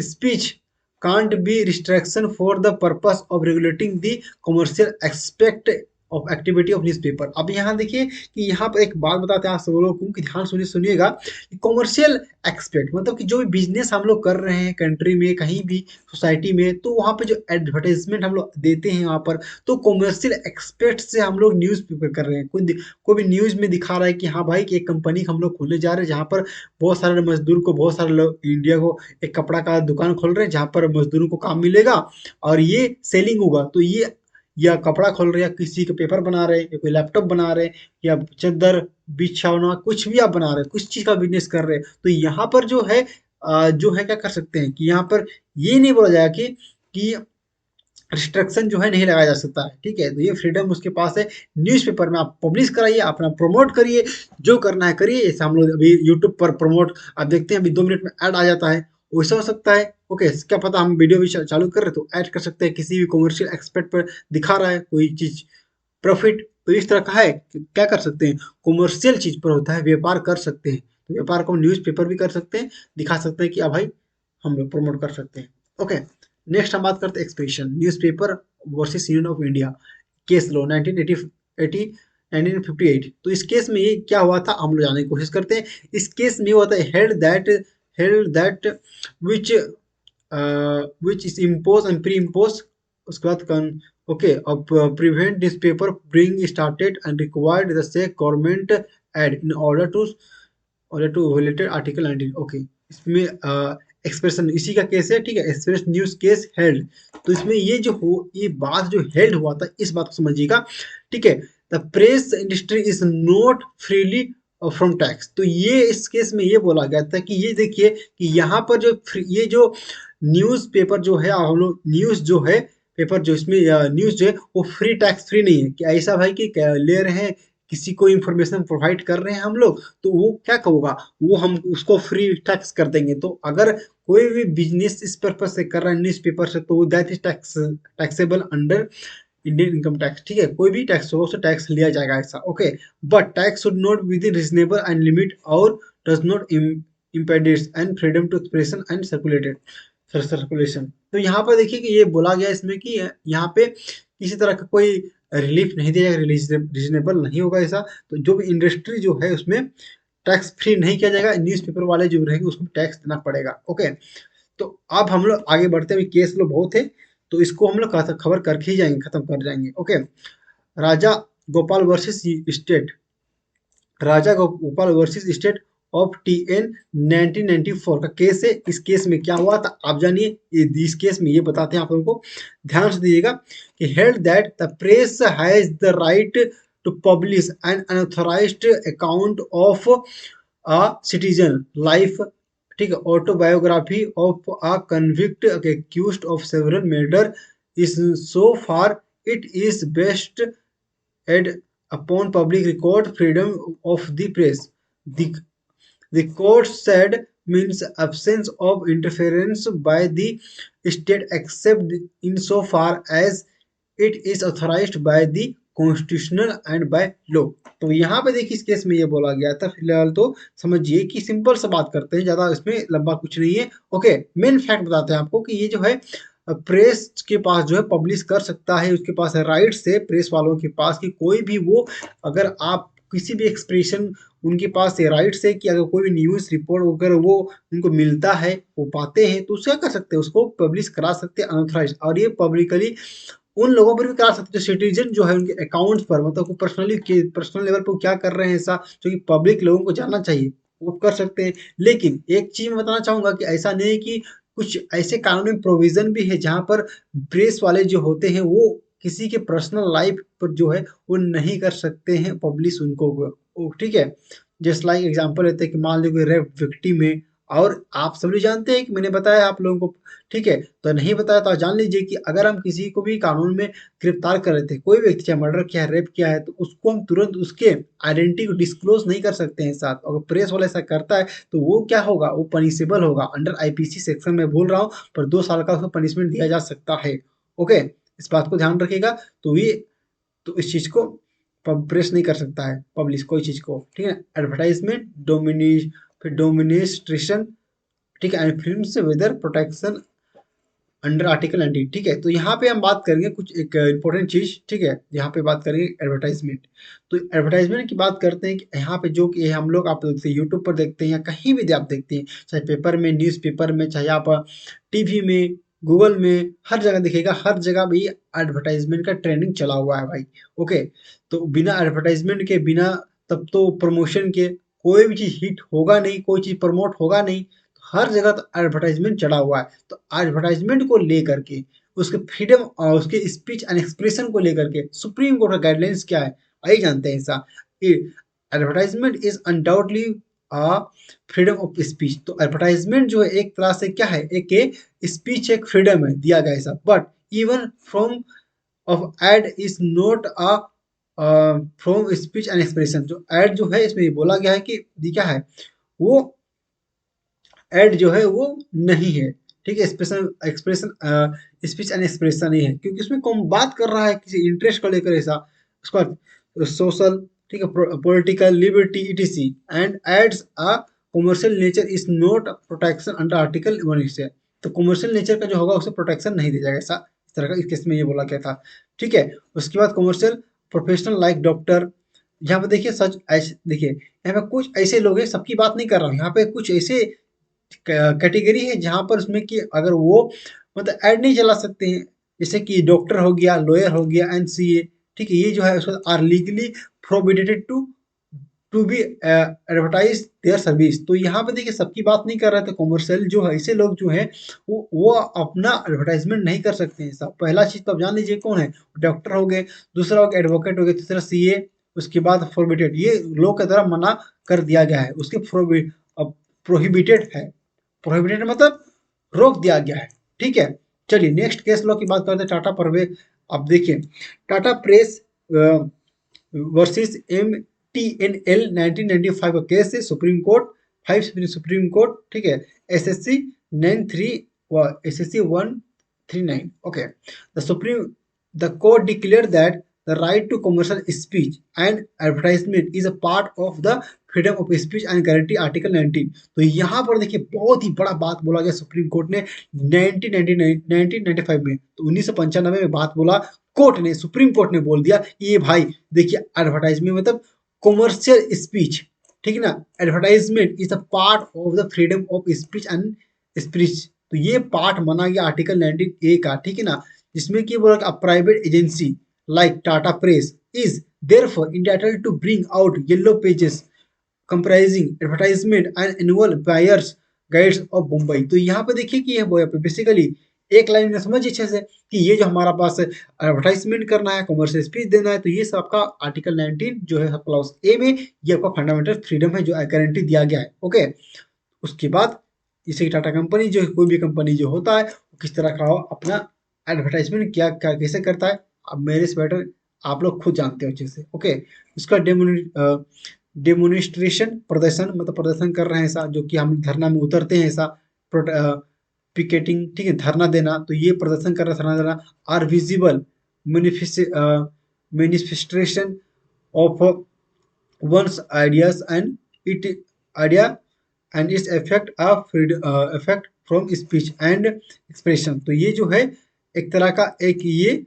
speech can't be restriction for the purpose of regulating the commercial aspect of activity of newspaper। अब यहाँ देखिए कि यहाँ पर एक बात बताते हैं आप सब लोगों को कि ध्यान सुनिएगा कि कॉमर्शियल एक्सपेक्ट मतलब कि जो भी बिजनेस हम लोग कर रहे हैं कंट्री में कहीं भी सोसाइटी में, तो वहाँ पे जो एडवर्टाइजमेंट हम लोग देते हैं वहाँ पर, तो कॉमर्शियल एक्सपेक्ट से हम लोग न्यूज़ पेपर कर रहे हैं। कोई भी न्यूज़ में दिखा रहा है कि हाँ भाई कि एक कंपनी हम लोग खोलने जा रहे हैं जहाँ पर बहुत सारे मजदूर को, बहुत सारे लोग इंडिया को एक कपड़ा का दुकान खोल रहे हैं जहाँ पर मजदूरों को काम मिलेगा और ये सेलिंग होगा। तो ये या कपड़ा खोल रहे हैं, या किसी के पेपर बना रहे हैं, या कोई लैपटॉप बना रहे हैं, या चादर बिछौना कुछ भी आप बना रहे हैं, कुछ चीज़ का बिजनेस कर रहे हैं, तो यहाँ पर जो है क्या कर सकते हैं कि यहाँ पर ये नहीं बोला जाएगा कि रिस्ट्रिक्शन जो है नहीं लगाया जा सकता है। ठीक है, तो ये फ्रीडम उसके पास है। न्यूज़पेपर में आप पब्लिश कराइए, अपना प्रमोट करिए, जो करना है करिए। जैसे हम लोग अभी यूट्यूब पर प्रमोट आप देखते हैं, अभी 2 मिनट में ऐड आ जाता है, वैसा हो सकता है। ओके, क्या पता हम वीडियो भी चालू कर रहे हैं तो ऐड कर सकते हैं, किसी भी कॉमर्शियल एक्सपेक्ट पर दिखा रहा है कोई चीज़ प्रॉफिट, तो इस तरह का है कि क्या कर सकते हैं, कॉमर्शियल चीज़ पर होता है, व्यापार कर सकते हैं। तो व्यापार को न्यूज़पेपर भी कर सकते हैं, दिखा सकते हैं कि भाई हम लोग प्रमोट कर सकते हैं। ओके, नेक्स्ट हम बात करते हैं expression newspaper versus union of India case लो 1980 1958। तो इस केस में ये क्या हुआ था हम लोग जानने की कोशिश करते हैं। इस केस में हुआ था held that which which is impose and pre impose, उसके बाद ओके, अब prevent this paper bring started and required the से government aid in order to violated article 19। Okay, इसमें एक्सप्रेशन इसी का केस है। ठीक है, एक्सप्रेस न्यूज केस हेल्ड। तो इसमें ये बात जो हेल्ड हुआ था, इस बात को समझिएगा। ठीक है, the press industry is not freely from tax. तो ये इस केस में ये बोला गया था कि ये देखिए कि यहाँ पर ये जो न्यूज़ पेपर जो है, हम लोग न्यूज़ जो है पेपर जो इसमें न्यूज़ जो है वो फ्री टैक्स फ्री नहीं है। कि ऐसा भाई कि ले रहे हैं किसी को इंफॉर्मेशन प्रोवाइड कर रहे हैं हम लोग, तो वो क्या होगा, वो हम उसको फ्री टैक्स कर देंगे। तो अगर कोई भी बिजनेस इस पर्पज से कर रहा है न्यूज़पेपर से, तो that is taxable under Indian income tax. ठीक है, कोई भी टैक्स होगा उससे टैक्स लिया जाएगा ऐसा। Okay, but tax should not within reasonable and limit और does not impede its and freedom to expression and circulation. तो यहाँ पर देखिए कि ये बोला गया इसमें कि यहाँ पे किसी तरह का कोई रिलीफ नहीं दिया जाएगा, रीजनेबल नहीं होगा ऐसा। तो जो भी इंडस्ट्री जो है उसमें टैक्स फ्री नहीं किया जाएगा, न्यूज़पेपर वाले जो रहेंगे उसको टैक्स देना पड़ेगा। ओके, तो अब हम लोग आगे बढ़ते हैं, केस लोग बहुत है तो इसको हम लोग खबर करके ही जाएंगे, खत्म कर जाएंगे। Okay, Raja Gopal versus state, Raja Gopal versus state of TN 1994 का केस है। इस केस में क्या हुआ था आप जानिए। इस केस में ये बताते हैं आप लोगों को, ध्यान से दीजिएगा कि held that the press has the right to publish an unauthorised account of a citizen life. ठीक है, autobiography of a convict accused of several murder is so far it is based upon public record freedom of the press. The, the court said means absence of interference by the state except insofar as it is authorized by the constitutional and by law. तो यहाँ पे देखिए इस केस में ये बोला गया था। फिलहाल तो समझिए कि सिंपल सा बात करते हैं, ज्यादा इसमें लंबा कुछ नहीं है। ओके, मेन फैक्ट बताते हैं आपको कि ये जो है प्रेस के पास जो है पब्लिश कर सकता है, उसके पास है राइट्स है प्रेस वालों के पास कि कोई भी वो, अगर आप किसी भी एक्सप्रेशन, उनके पास ये राइट्स है कि अगर कोई भी न्यूज़ रिपोर्ट अगर वो उनको मिलता है, वो पाते हैं, तो उसका कर सकते हैं, उसको पब्लिश करा सकते हैं अनऑथराइज्ड। और ये पब्लिकली उन लोगों पर भी करा सकते हैं सिटीजन जो है उनके अकाउंट्स पर, मतलब पर्सनल लेवल पर क्या कर रहे हैं ऐसा जो कि पब्लिक लोगों को जानना चाहिए, वो कर सकते हैं। लेकिन एक चीज मैं बताना चाहूंगा कि ऐसा नहीं है कि कुछ ऐसे कानून में प्रोविजन भी है जहां पर प्रेस वाले जो होते हैं वो किसी के पर्सनल लाइफ पर जो है वो नहीं कर सकते हैं पब्लिश उनको। ठीक है, जस्ट लाइक एग्जांपल लेते हैं कि मान लो कोई रेप विक्टिम है, और आप सभी जानते हैं कि मैंने बताया आप लोगों को। ठीक है, तो नहीं बताया तो जान लीजिए कि अगर हम किसी को भी कानून में गिरफ्तार कर रहे थे, कोई व्यक्ति चाहे मर्डर किया है, रेप किया है, तो उसको हम तुरंत उसके आइडेंटिटी को डिस्क्लोज नहीं कर सकते हैं साथ। अगर प्रेस वाला ऐसा करता है तो वो क्या होगा, वो पनिशेबल होगा अंडर आईपीसी सेक्शन में बोल रहा हूँ, पर 2 साल का उसको पनिशमेंट दिया जा सकता है। ओके, इस बात को ध्यान रखिएगा। तो ये तो इस चीज को प्रेस नहीं कर सकता है पब्लिश कोई चीज को, ठीक है। एडवर्टाइजमेंट डोमिनेस्ट्रेशन, ठीक है, एंड फिल्म से वेदर प्रोटेक्शन अंडर आर्टिकल 19, ठीक है। तो यहाँ पे हम बात करेंगे कुछ एक इंपॉर्टेंट चीज, ठीक है। यहाँ पे बात करेंगे एडवर्टाइजमेंट। तो एडवर्टाइजमेंट की बात करते हैं कि यहाँ पे जो कि हम लोग आप देखते हैं यूट्यूब पर देखते हैं या कहीं भी आप देखते हैं, चाहे पेपर में, न्यूज पेपर में, चाहे आप टीवी में, गूगल में, हर जगह दिखेगा, हर जगह भी एडवर्टाइजमेंट का ट्रेंडिंग चला हुआ है भाई। ओके, तो बिना एडवर्टाइजमेंट के, बिना तब तो प्रमोशन के कोई भी चीज हिट होगा नहीं, कोई चीज प्रमोट होगा नहीं। हर जगह तो एडवर्टाइजमेंट चढ़ा हुआ है। तो एडवर्टाइजमेंट को लेकर के, उसके फ्रीडम और उसके स्पीच एंड एक्सप्रेशन को लेकर के सुप्रीम कोर्ट का गाइडलाइंस क्या है, आइए जानते हैं ऐसा। Advertisement is undoubtedly freedom of speech. तो एडवर्टाइजमेंट जो है एक तरह से क्या है, एक स्पीच, एक फ्रीडम है दिया गया ऐसा। But even form of ad is not a form speech and expression. जो एड जो है इसमें बोला गया है कि क्या है, वो एड जो है वो नहीं है, ठीक है। Expression expression speech and expression नहीं है, क्योंकि उसमें कौन बात कर रहा है किसी इंटरेस्ट को लेकर ऐसा। उसके बाद सोशल, ठीक है, political liberty etc. and adds a commercial nature is not protection under article 1 से। तो कमर्शियल नेचर का जो होगा उसे प्रोटेक्शन नहीं दिया जाएगा ऐसा, इस तरह का इस केस में ये बोला गया था, ठीक है। उसके बाद कमर्शियल प्रोफेशनल लाइक डॉक्टर, यहाँ पे देखिए सच ऐसे देखिए, यहाँ पे कुछ ऐसे लोग हैं, सबकी बात नहीं कर रहा हूँ, यहाँ पे कुछ ऐसे कैटेगरी है जहां पर उसमें कि अगर वो मतलब ऐड नहीं चला सकते हैं, जैसे कि डॉक्टर हो गया, लॉयर हो गया, एनसीए, ठीक है। ये जो है उसको are legally prohibited to be advertise their service. तो यहाँ पे देखिए सबकी बात नहीं कर रहे थे, कॉमर्शियल जो है ऐसे लोग जो हैं वो अपना एडवर्टाइजमेंट नहीं कर सकते हैं सब। पहला चीज तो आप जान लीजिए कौन है, डॉक्टर हो गए, दूसरा हो गया एडवोकेट हो गए, तीसरा सीए, उसके बाद प्रोहिबिटेड, ये लोग की तरह मना कर दिया गया है, उसके प्रोहिबिटेड है। प्रोहिबिटेड मतलब रोक दिया गया है, ठीक है। चलिए नेक्स्ट केस लॉ की बात करते हैं, टाटा परवे। अब देखिए Tata press versus M T N L 1995 का केस है, सुप्रीम कोर्ट 5 सुप्रीम कोर्ट, ठीक है। एसएससी 93 व SSC 139, okay. The supreme the court declare that the right to commercial speech and advertisement is a part of the freedom of speech and guarantee article 19। तो यहाँ पर देखिए बहुत ही बड़ा बात बोला गया सुप्रीम कोर्ट ने 1995 में, तो 1995 में बात बोला कोर्ट ने, सुप्रीम कोर्ट ने बोल दिया कि ये भाई देखिए एडवर्टाइजमेंट मतलब कॉमर्शियल स्पीच, ठीक है ना। Advertisement is a part of the freedom of speech and speech. तो ये पार्ट माना गया आर्टिकल 19 ए का, ठीक है ना, जिसमें कि बोला कि private agency like Tata press is therefore entitled to bring out yellow pages comprising advertisement and annual buyers guides of Mumbai. तो यहाँ पे देखिए कि ये बेसिकली एक लाइन में समझिए अच्छे से कि ये जो हमारा पास एडवर्टाइजमेंट करना है, कमर्शियल स्पीच देना है, तो ये सब आपका आर्टिकल 19 जो है क्लॉज ए में, ये आपका फंडामेंटल फ्रीडम है जो गारंटी दिया गया है, ओके। उसके बाद जैसे कि टाटा कंपनी जो कोई भी कंपनी जो होता है वो किस तरह का अपना एडवर्टाइजमेंट क्या क्या कैसे करता है, अब मेरे से बेटर आप लोग खुद जानते हो अच्छे से, ओके। उसका डेमोनिस्ट्रेशन प्रदर्शन, मतलब प्रदर्शन कर रहे हैं ऐसा, जो कि हम धरना में उतरते हैं ऐसा, पिकेटिंग, ठीक है, धरना देना, तो ये प्रदर्शन कर रहा धरना देना। Are visible manifestation of one's ideas and it idea and its effect of effect from speech and expression। तो ये जो है एक तरह का एक ये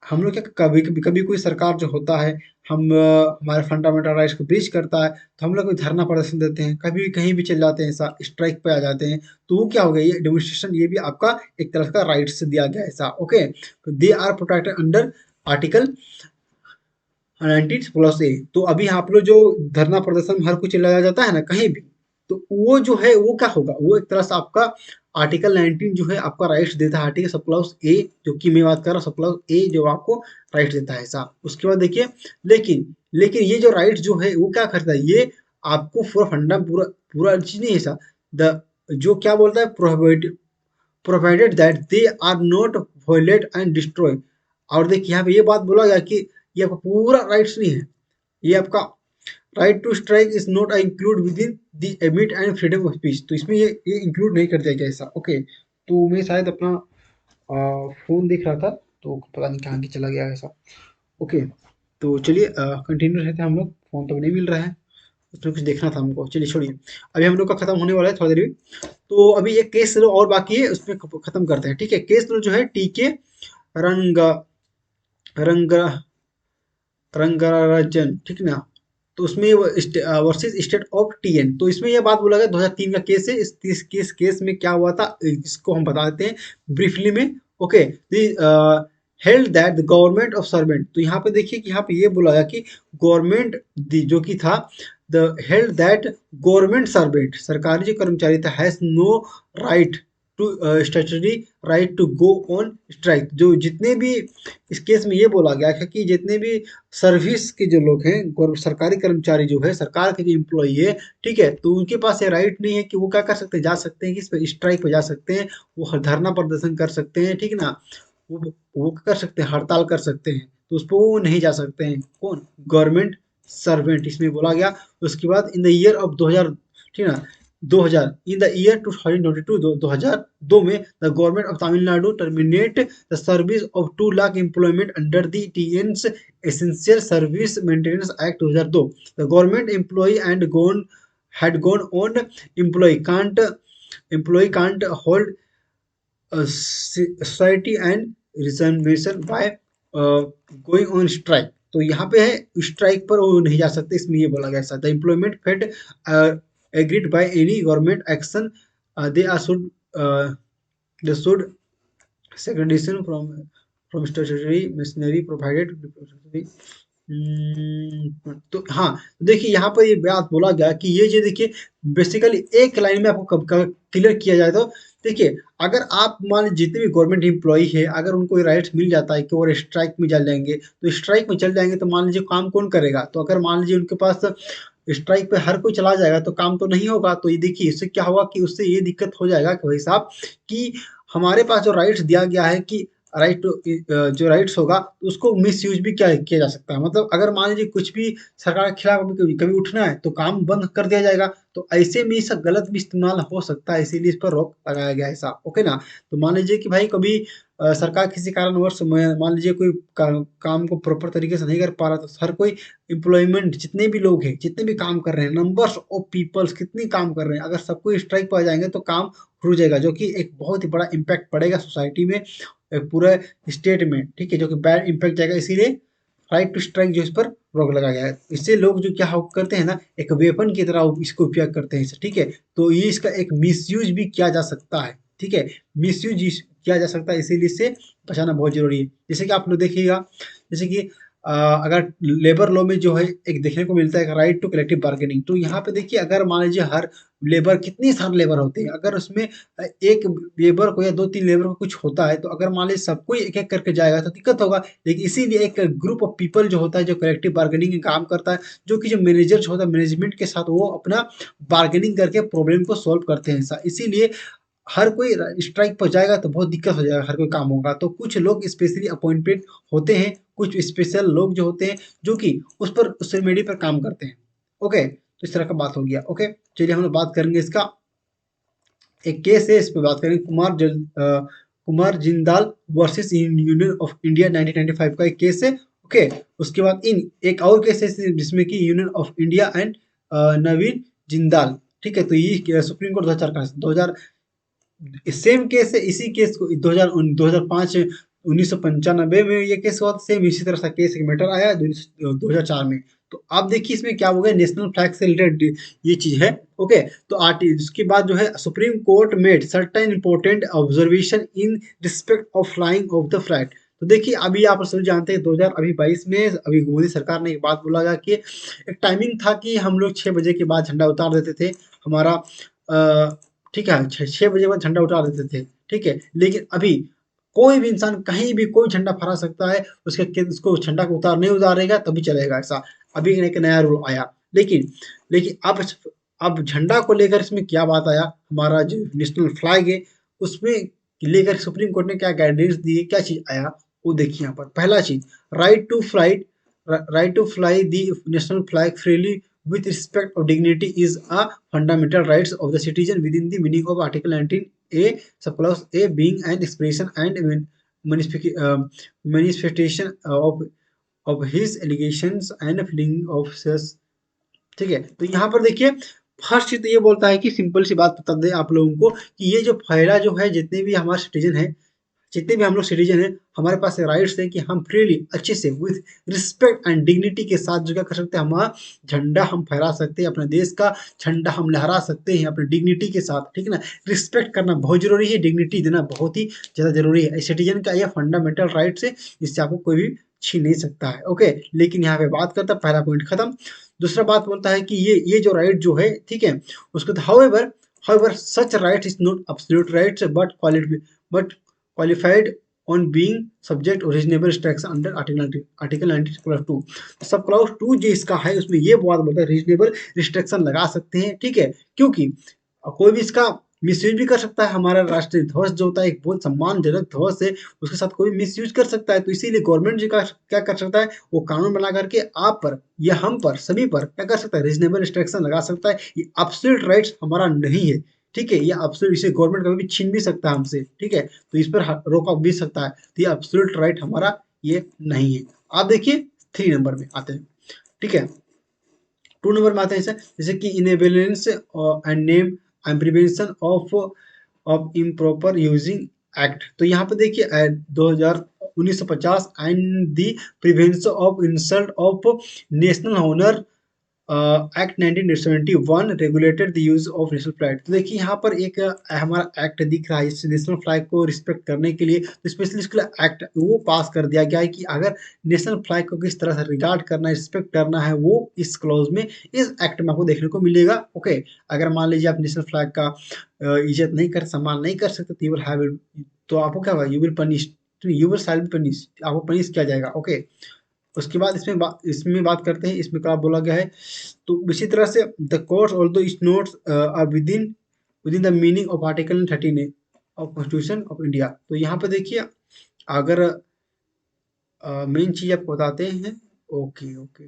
हम लोग क्या कभी कभी कभी कोई सरकार जो होता है, हम हमारे फंडामेंटल राइट्स को ब्रीच करता है, तो हम लोग कोई धरना प्रदर्शन देते हैं, कभी भी कहीं भी चल जाते हैं, ऐसा स्ट्राइक पे आ जाते हैं, तो वो क्या हो गया, ये डेमोन्स्ट्रेशन ये भी आपका एक तरह का राइट्स से दिया गया ऐसा, ओके। तो they are protected under article 19 plus A. तो अभी आप लोग जो धरना प्रदर्शन हर कुछ लगाया जाता है ना कहीं भी, तो वो जो है वो क्या होगा, वो एक तरह से आपका आर्टिकल 19 जो है आपका राइट्स देता है, आर्टिकल सब प्लस ए, जो कि मैं बात कर रहा हूँ सब प्लस ए जो आपको राइट्स देता है ऐसा। उसके बाद देखिए लेकिन लेकिन ये जो राइट्स जो है वो क्या करता है, ये आपको पूरा फंडा पूरा पूरा चीज नहीं है ऐसा। द जो क्या बोलता है, provided that they are not violate and destroy. और देखिए यहाँ पे ये बात बोला गया कि ये आपका पूरा राइट्स नहीं है, ये आपका right to strike is not include within the ambit and freedom of speech. तो इसमें ये इंक्लूड नहीं कर दिया गया ऐसा, ओके। तो मैं शायद अपना फोन देख रहा था, तो पता नहीं कहाँ की चला गया ऐसा, ओके, तो चलिए कंटिन्यू रहते हैं हम लोग। फ़ोन तो नहीं मिल रहा है, उसमें कुछ देखना था हमको। चलिए छोड़िए, अभी हम लोग का खत्म होने वाला है थोड़ी देर में। तो अभी एक केस लो और बाकी है, उसमें खत्म करते हैं, ठीक है। केस लो जो है टीके रंग रंग रंगराजन, ठीक है ना। तो उसमें वर्सेस स्टेट ऑफ टीएन, तो इसमें यह बात बोला गया 2003 का केस है। इस केस में क्या हुआ था इसको हम बता देते हैं ब्रीफली में। Okay, held that the government of servant, तो यहाँ पे देखिए कि यहाँ पे ये बोला गया कि गवर्नमेंट जो कि था, the held that government servant, सरकारी जो कर्मचारी था, has no right to statutory right to go on strike. जो जितने भी इस केस में ये बोला गया है कि जितने भी सर्विस के जो लोग हैं, सरकारी कर्मचारी जो है, सरकार के जो एम्प्लॉई है, ठीक है, तो उनके पास ये राइट नहीं है कि वो क्या कर सकते हैं, जा सकते हैं कि इस पे स्ट्राइक पे जा सकते हैं, वो धरना प्रदर्शन कर सकते हैं, ठीक है ना। वो कर सकते हैं, हड़ताल कर सकते हैं, तो उस पर वो नहीं जा सकते हैं। कौन? गवर्नमेंट सर्वेंट, इसमें बोला गया। उसके बाद इन द ईयर ऑफ 2000, ठीक है ना, 2000, इन द ईयर 2022, 2002 में the government of Tamil Nadu terminate the service of 2 lakh employment under the TN's essential service maintenance act 2002। The government employ and gone had gone on employee can't hold society and resignation by going on strike। तो यहाँ पे है स्ट्राइक पर वो नहीं जा सकते, इसमें ये बोला गया था the employment fed agreed by any government action, they are should they should segregation from statutory machinery provided. तो हाँ, तो देखिए यहाँ पर ये बात बोला गया कि ये जो देखिए बेसिकली एक लाइन में आपको कब क्लियर किया जाए तो देखिए, अगर आप मान लीजिए जितने भी गवर्नमेंट एम्प्लॉई है, अगर उनको राइट्स मिल जाता है कि वो स्ट्राइक में चल जाएंगे, तो स्ट्राइक में चल जाएंगे तो मान लीजिए काम कौन करेगा। तो अगर मान लीजिए उनके पास स्ट्राइक पे हर कोई चला जाएगा तो काम तो नहीं होगा। तो ये देखिए इससे क्या होगा कि उससे ये दिक्कत हो जाएगा कि भाई साहब कि हमारे पास जो राइट्स दिया गया है कि राइट टू जो राइट्स होगा उसको मिस यूज भी क्या किया जा सकता है। मतलब अगर मान लीजिए कुछ भी सरकार के खिलाफ कभी कभी उठना है तो काम बंद कर दिया जाएगा। तो ऐसे में इसका गलत भी इस्तेमाल हो सकता है, इसीलिए इस पर रोक लगाया गया है साहब। ओके ना। तो मान लीजिए कि भाई कभी सरकार किसी कारणवश मान लीजिए कोई काम को प्रॉपर तरीके से नहीं कर पा रहा, तो हर कोई एम्प्लॉयमेंट जितने भी लोग हैं, जितने भी काम कर रहे हैं, नंबर्स ऑफ पीपल्स कितनी काम कर रहे हैं, अगर सबको स्ट्राइक पर आ जाएंगे तो काम रुक जाएगा, जो कि एक बहुत ही बड़ा इम्पैक्ट पड़ेगा सोसाइटी में, पूरे स्टेट में, ठीक है, जो कि बैड इम्पैक्ट जाएगा। इसीलिए राइट टू स्ट्राइक जो इस पर रोक लगा गया है। इससे लोग जो क्या करते हैं ना, एक वेपन की तरह इसको उपयोग करते हैं, ठीक है। तो ये इसका एक मिसयूज भी किया जा सकता है, ठीक है, मिसयूज किया जा सकता है, इसीलिए इससे बचाना बहुत जरूरी है। जैसे कि आप लोग देखिएगा, जैसे कि अगर लेबर लॉ में जो है एक देखने को मिलता है राइट टू कलेक्टिव बार्गेनिंग। तो यहाँ पे देखिए, अगर मान लीजिए हर लेबर, कितनी सारे लेबर होते हैं, अगर उसमें एक लेबर को या 2-3 लेबर को कुछ होता है, तो अगर मान लीजिए सबको एक-एक करके जाएगा तो दिक्कत होगा। लेकिन इसीलिए एक ग्रुप ऑफ पीपल जो होता है, जो कलेक्टिव बार्गेनिंग का काम करता है, जो कि जो मैनेजर जो होता है, मैनेजमेंट के साथ वो अपना बार्गेनिंग करके प्रॉब्लम को सॉल्व करते हैं। इसीलिए हर कोई स्ट्राइक पर जाएगा तो बहुत दिक्कत हो जाएगा, हर कोई काम होगा। तो कुछ लोग स्पेशली अपॉइंटेड होते हैं, कुछ स्पेशल लोग जो होते हैं, जो कि उस रेमेडी पर काम करते हैं। ओके, तो इस तरह का बात हो गया। ओके, चलिए हम लोग बात करेंगे इसका एक केस है, इस पे बात करेंगे। Kumar Jindal versus union of India 1995 का एक केस है। ओके, उसके बाद इन एक और केस है जिसमें कि यूनियन ऑफ इंडिया एंड नवीन जिंदाल, ठीक है। तो ये सुप्रीम कोर्ट 2004 का 2000 सेम केस है। इसी केस को 2005 1995 में ये केस हुआ था, सेम इसी तरह सा केस एक मैटर आया 2004 में। तो आप देखिए इसमें क्या हो गया, नेशनल फ्लैग से रिलेटेड ये चीज है। ओके, तो उसके बाद जो है supreme court made certain important observation in respect of flying of the flag. तो देखिए अभी आप सभी जानते हैं 2022 में अभी मोदी सरकार ने एक बात बोला गया कि एक टाइमिंग था कि हम लोग 6 बजे के बाद झंडा उतार देते थे हमारा, ठीक है, 6 बजे बाद झंडा उतार देते थे, ठीक है। लेकिन अभी कोई भी इंसान कहीं भी कोई झंडा फहरा सकता है, उसको झंडा को नहीं उतारेगा तभी चलेगा, ऐसा अभी एक नया रूल आया। लेकिन लेकिन अब झंडा को लेकर इसमें क्या बात आया, हमारा जो नेशनल फ्लैग है उसमें लेकर सुप्रीम कोर्ट ने क्या गाइडेंस दी है, क्या चीज आया, वो देखिए यहाँ पर। पहला चीज, right to fly right to fly the national flag freely with respect of dignity is a fundamental rights of the citizen within the meaning of Article 19A subclause A being an expression and manifestation of of his allegations and feeling of such। ठीक है, तो यहाँ पर देखिए फर्स्ट चीज तो ये बोलता है कि सिंपल सी बात बता दें आप लोगों को कि ये जो फैला जो है जितने भी हमारे सिटीजन है, जितने भी हम लोग सिटीजन हैं, हमारे पास राइट्स हैं कि हम फ्रीली अच्छे से विथ रिस्पेक्ट एंड डिग्निटी के साथ जो क्या कर सकते हैं, हमारा झंडा हम फहरा सकते हैं, अपने देश का झंडा हम लहरा सकते हैं अपने डिग्निटी के साथ। ठीक है ना, रिस्पेक्ट करना बहुत जरूरी है, डिग्निटी देना बहुत ही ज्यादा जरूरी है। सिटीजन का यह फंडामेंटल राइट्स है, इससे आपको कोई भी छीन नहीं सकता है। ओके, लेकिन यहाँ पे बात करता है, पहला पॉइंट खत्म। दूसरा बात बोलता है कि ये जो राइट जो है, ठीक है, उसको however such right is not absolute rights but qualified on being subject or reasonable restriction under article 90 clause 2। सब क्लाउज 2 जो इसका है उसमें ये बात बोलता है रीजनेबल रिस्ट्रिक्शन लगा सकते हैं। ठीक है, क्योंकि कोई भी इसका मिसयूज भी कर सकता है। हमारा राष्ट्रीय ध्वज जो होता है एक बहुत सम्मानजनक ध्वज है, उसके साथ कोई मिसयूज कर सकता है। तो इसीलिए गवर्नमेंट जी का क्या कर सकता है, वो कानून बना करके आप पर या हम पर सभी पर क्या कर सकता है, रीजनेबल रिस्ट्रिक्शन लगा सकता है। ये एब्सोल्यूट राइट्स हमारा नहीं है। ठीक है, ये एब्सोल्यूट, इसे गवर्नमेंट कभी भी छीन भी सकता है हमसे। ठीक है, तो इस पर रोका भी सकता है। तो ये एब्सोल्यूट राइट हमारा ये नहीं है। आप देखिए 3 नंबर में आते हैं। ठीक है, 2 नंबर में आते हैं जैसे कि emblems and name and prevention of improper using act. तो यहाँ पे देखिए 1950 and the prevention of insult of national honour act 1971 regulated the use of national flag. तो देखिए यहाँ पर एक हमारा एक्ट दिख रहा है इस नेशनल फ्लैग को रिस्पेक्ट करने के लिए। तो स्पेशली इसके लिए एक्ट वो पास कर दिया गया है कि अगर नेशनल फ्लैग को किस तरह से रिगार्ड करना है, रिस्पेक्ट करना है, वो इस क्लॉज में, इस एक्ट में आपको देखने को मिलेगा। ओके, अगर मान लीजिए आप नेशनल फ्लैग का इज्जत नहीं कर, सम्मान नहीं कर सकते, तो यू विल हैव, तो आपको क्या होगा, you will punish, you will shall be punish, आपको पनिश किया जाएगा। ओके, उसके बाद इसमें बात करते हैं, इसमें क्या बोला गया है। तो इसी तरह से the course although is note within within the meaning of article 13 of constitution of India. तो यहाँ पे देखिए अगर मेन चीज आपको बताते हैं। ओके ओके,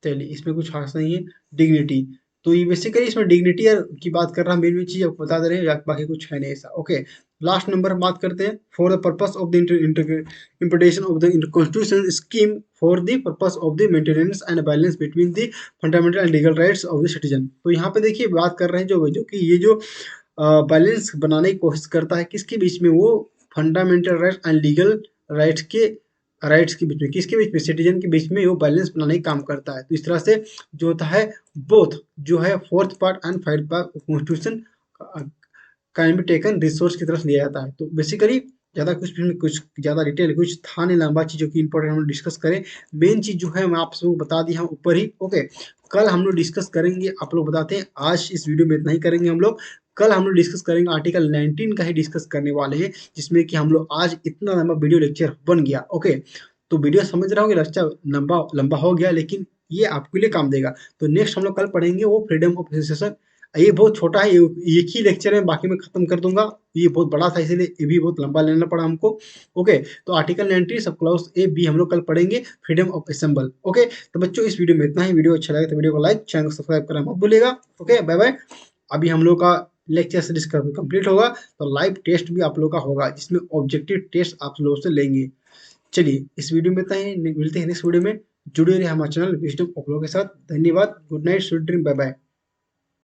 चलिए इसमें कुछ खास नहीं है। डिग्निटी, तो ये बेसिकली इसमें डिग्निटी की बात कर रहा है, मेन मेन चीज आपको बता दे रहे हैं, बाकी कुछ है नहीं ऐसा। ओके, लास्ट नंबर बात करते हैं, for the purpose of the interpretation of the constitution scheme for the purpose of the maintenance and balance between the fundamental and legal rights of the citizen. तो यहाँ पे देखिए बात कर रहे हैं जो कि ये जो बैलेंस बनाने की कोशिश करता है किसके बीच में, वो fundamental rights and legal rights के बीच में, किसके बीच में, सिटीजन के बीच में वो बैलेंस बनाने का काम करता है। तो इस तरह से जो होता है, बोथ जो है fourth part and five part constitution can be taken resource की तरफ लिया जाता है। तो बेसिकली ज़्यादा कुछ ज़्यादा डिटेल कुछ था नहीं, लंबा चीज़ जो कि इंपॉर्टेंट हम लोग डिस्कस करें। मेन चीज़ जो है मैं आप सबको बता दी हूँ ऊपर ही। ओके, कल हम लोग डिस्कस करेंगे, आप लोग बताते हैं, आज इस वीडियो में इतना ही करेंगे हम लोग। कल हम लोग डिस्कस करेंगे आर्टिकल 19 का ही डिस्कस करने वाले हैं, जिसमें कि हम लोग आज इतना लंबा वीडियो लेक्चर बन गया। ओके, तो वीडियो समझ रहे होगे, लेक्चर लंबा लंबा हो गया, लेकिन ये आपके लिए काम देगा। तो नेक्स्ट हम लोग कल पढ़ेंगे वो फ्रीडम ऑफ एसोसिएशन। ये बहुत छोटा है, एक ही लेक्चर है, बाकी मैं खत्म कर दूंगा। ये बहुत बड़ा था, इसीलिए ये भी बहुत लंबा लेना पड़ा हमको। ओके, तो article 90 sub clause A B हम लोग कल पढ़ेंगे, फ्रीडम ऑफ असेंबल। ओके, तो बच्चों इस वीडियो में इतना ही। वीडियो अच्छा लगे तो वीडियो को लाइक, चैनल को सब्सक्राइब करना मत भूलिएगा। Okay, bye bye. अभी हम लोग का लेक्चर सीरीज कंप्लीट होगा, तो लाइव टेस्ट भी आप लोग का होगा, जिसमें ऑब्जेक्टिव टेस्ट आप लोगों से लेंगे। चलिए इस वीडियो में इतना ही, मिलते हैं नेक्स्ट वीडियो में। जुड़े रहिए हमारे चैनल विजडम ऑफ के साथ। धन्यवाद, good night, sweet dream, bye bye.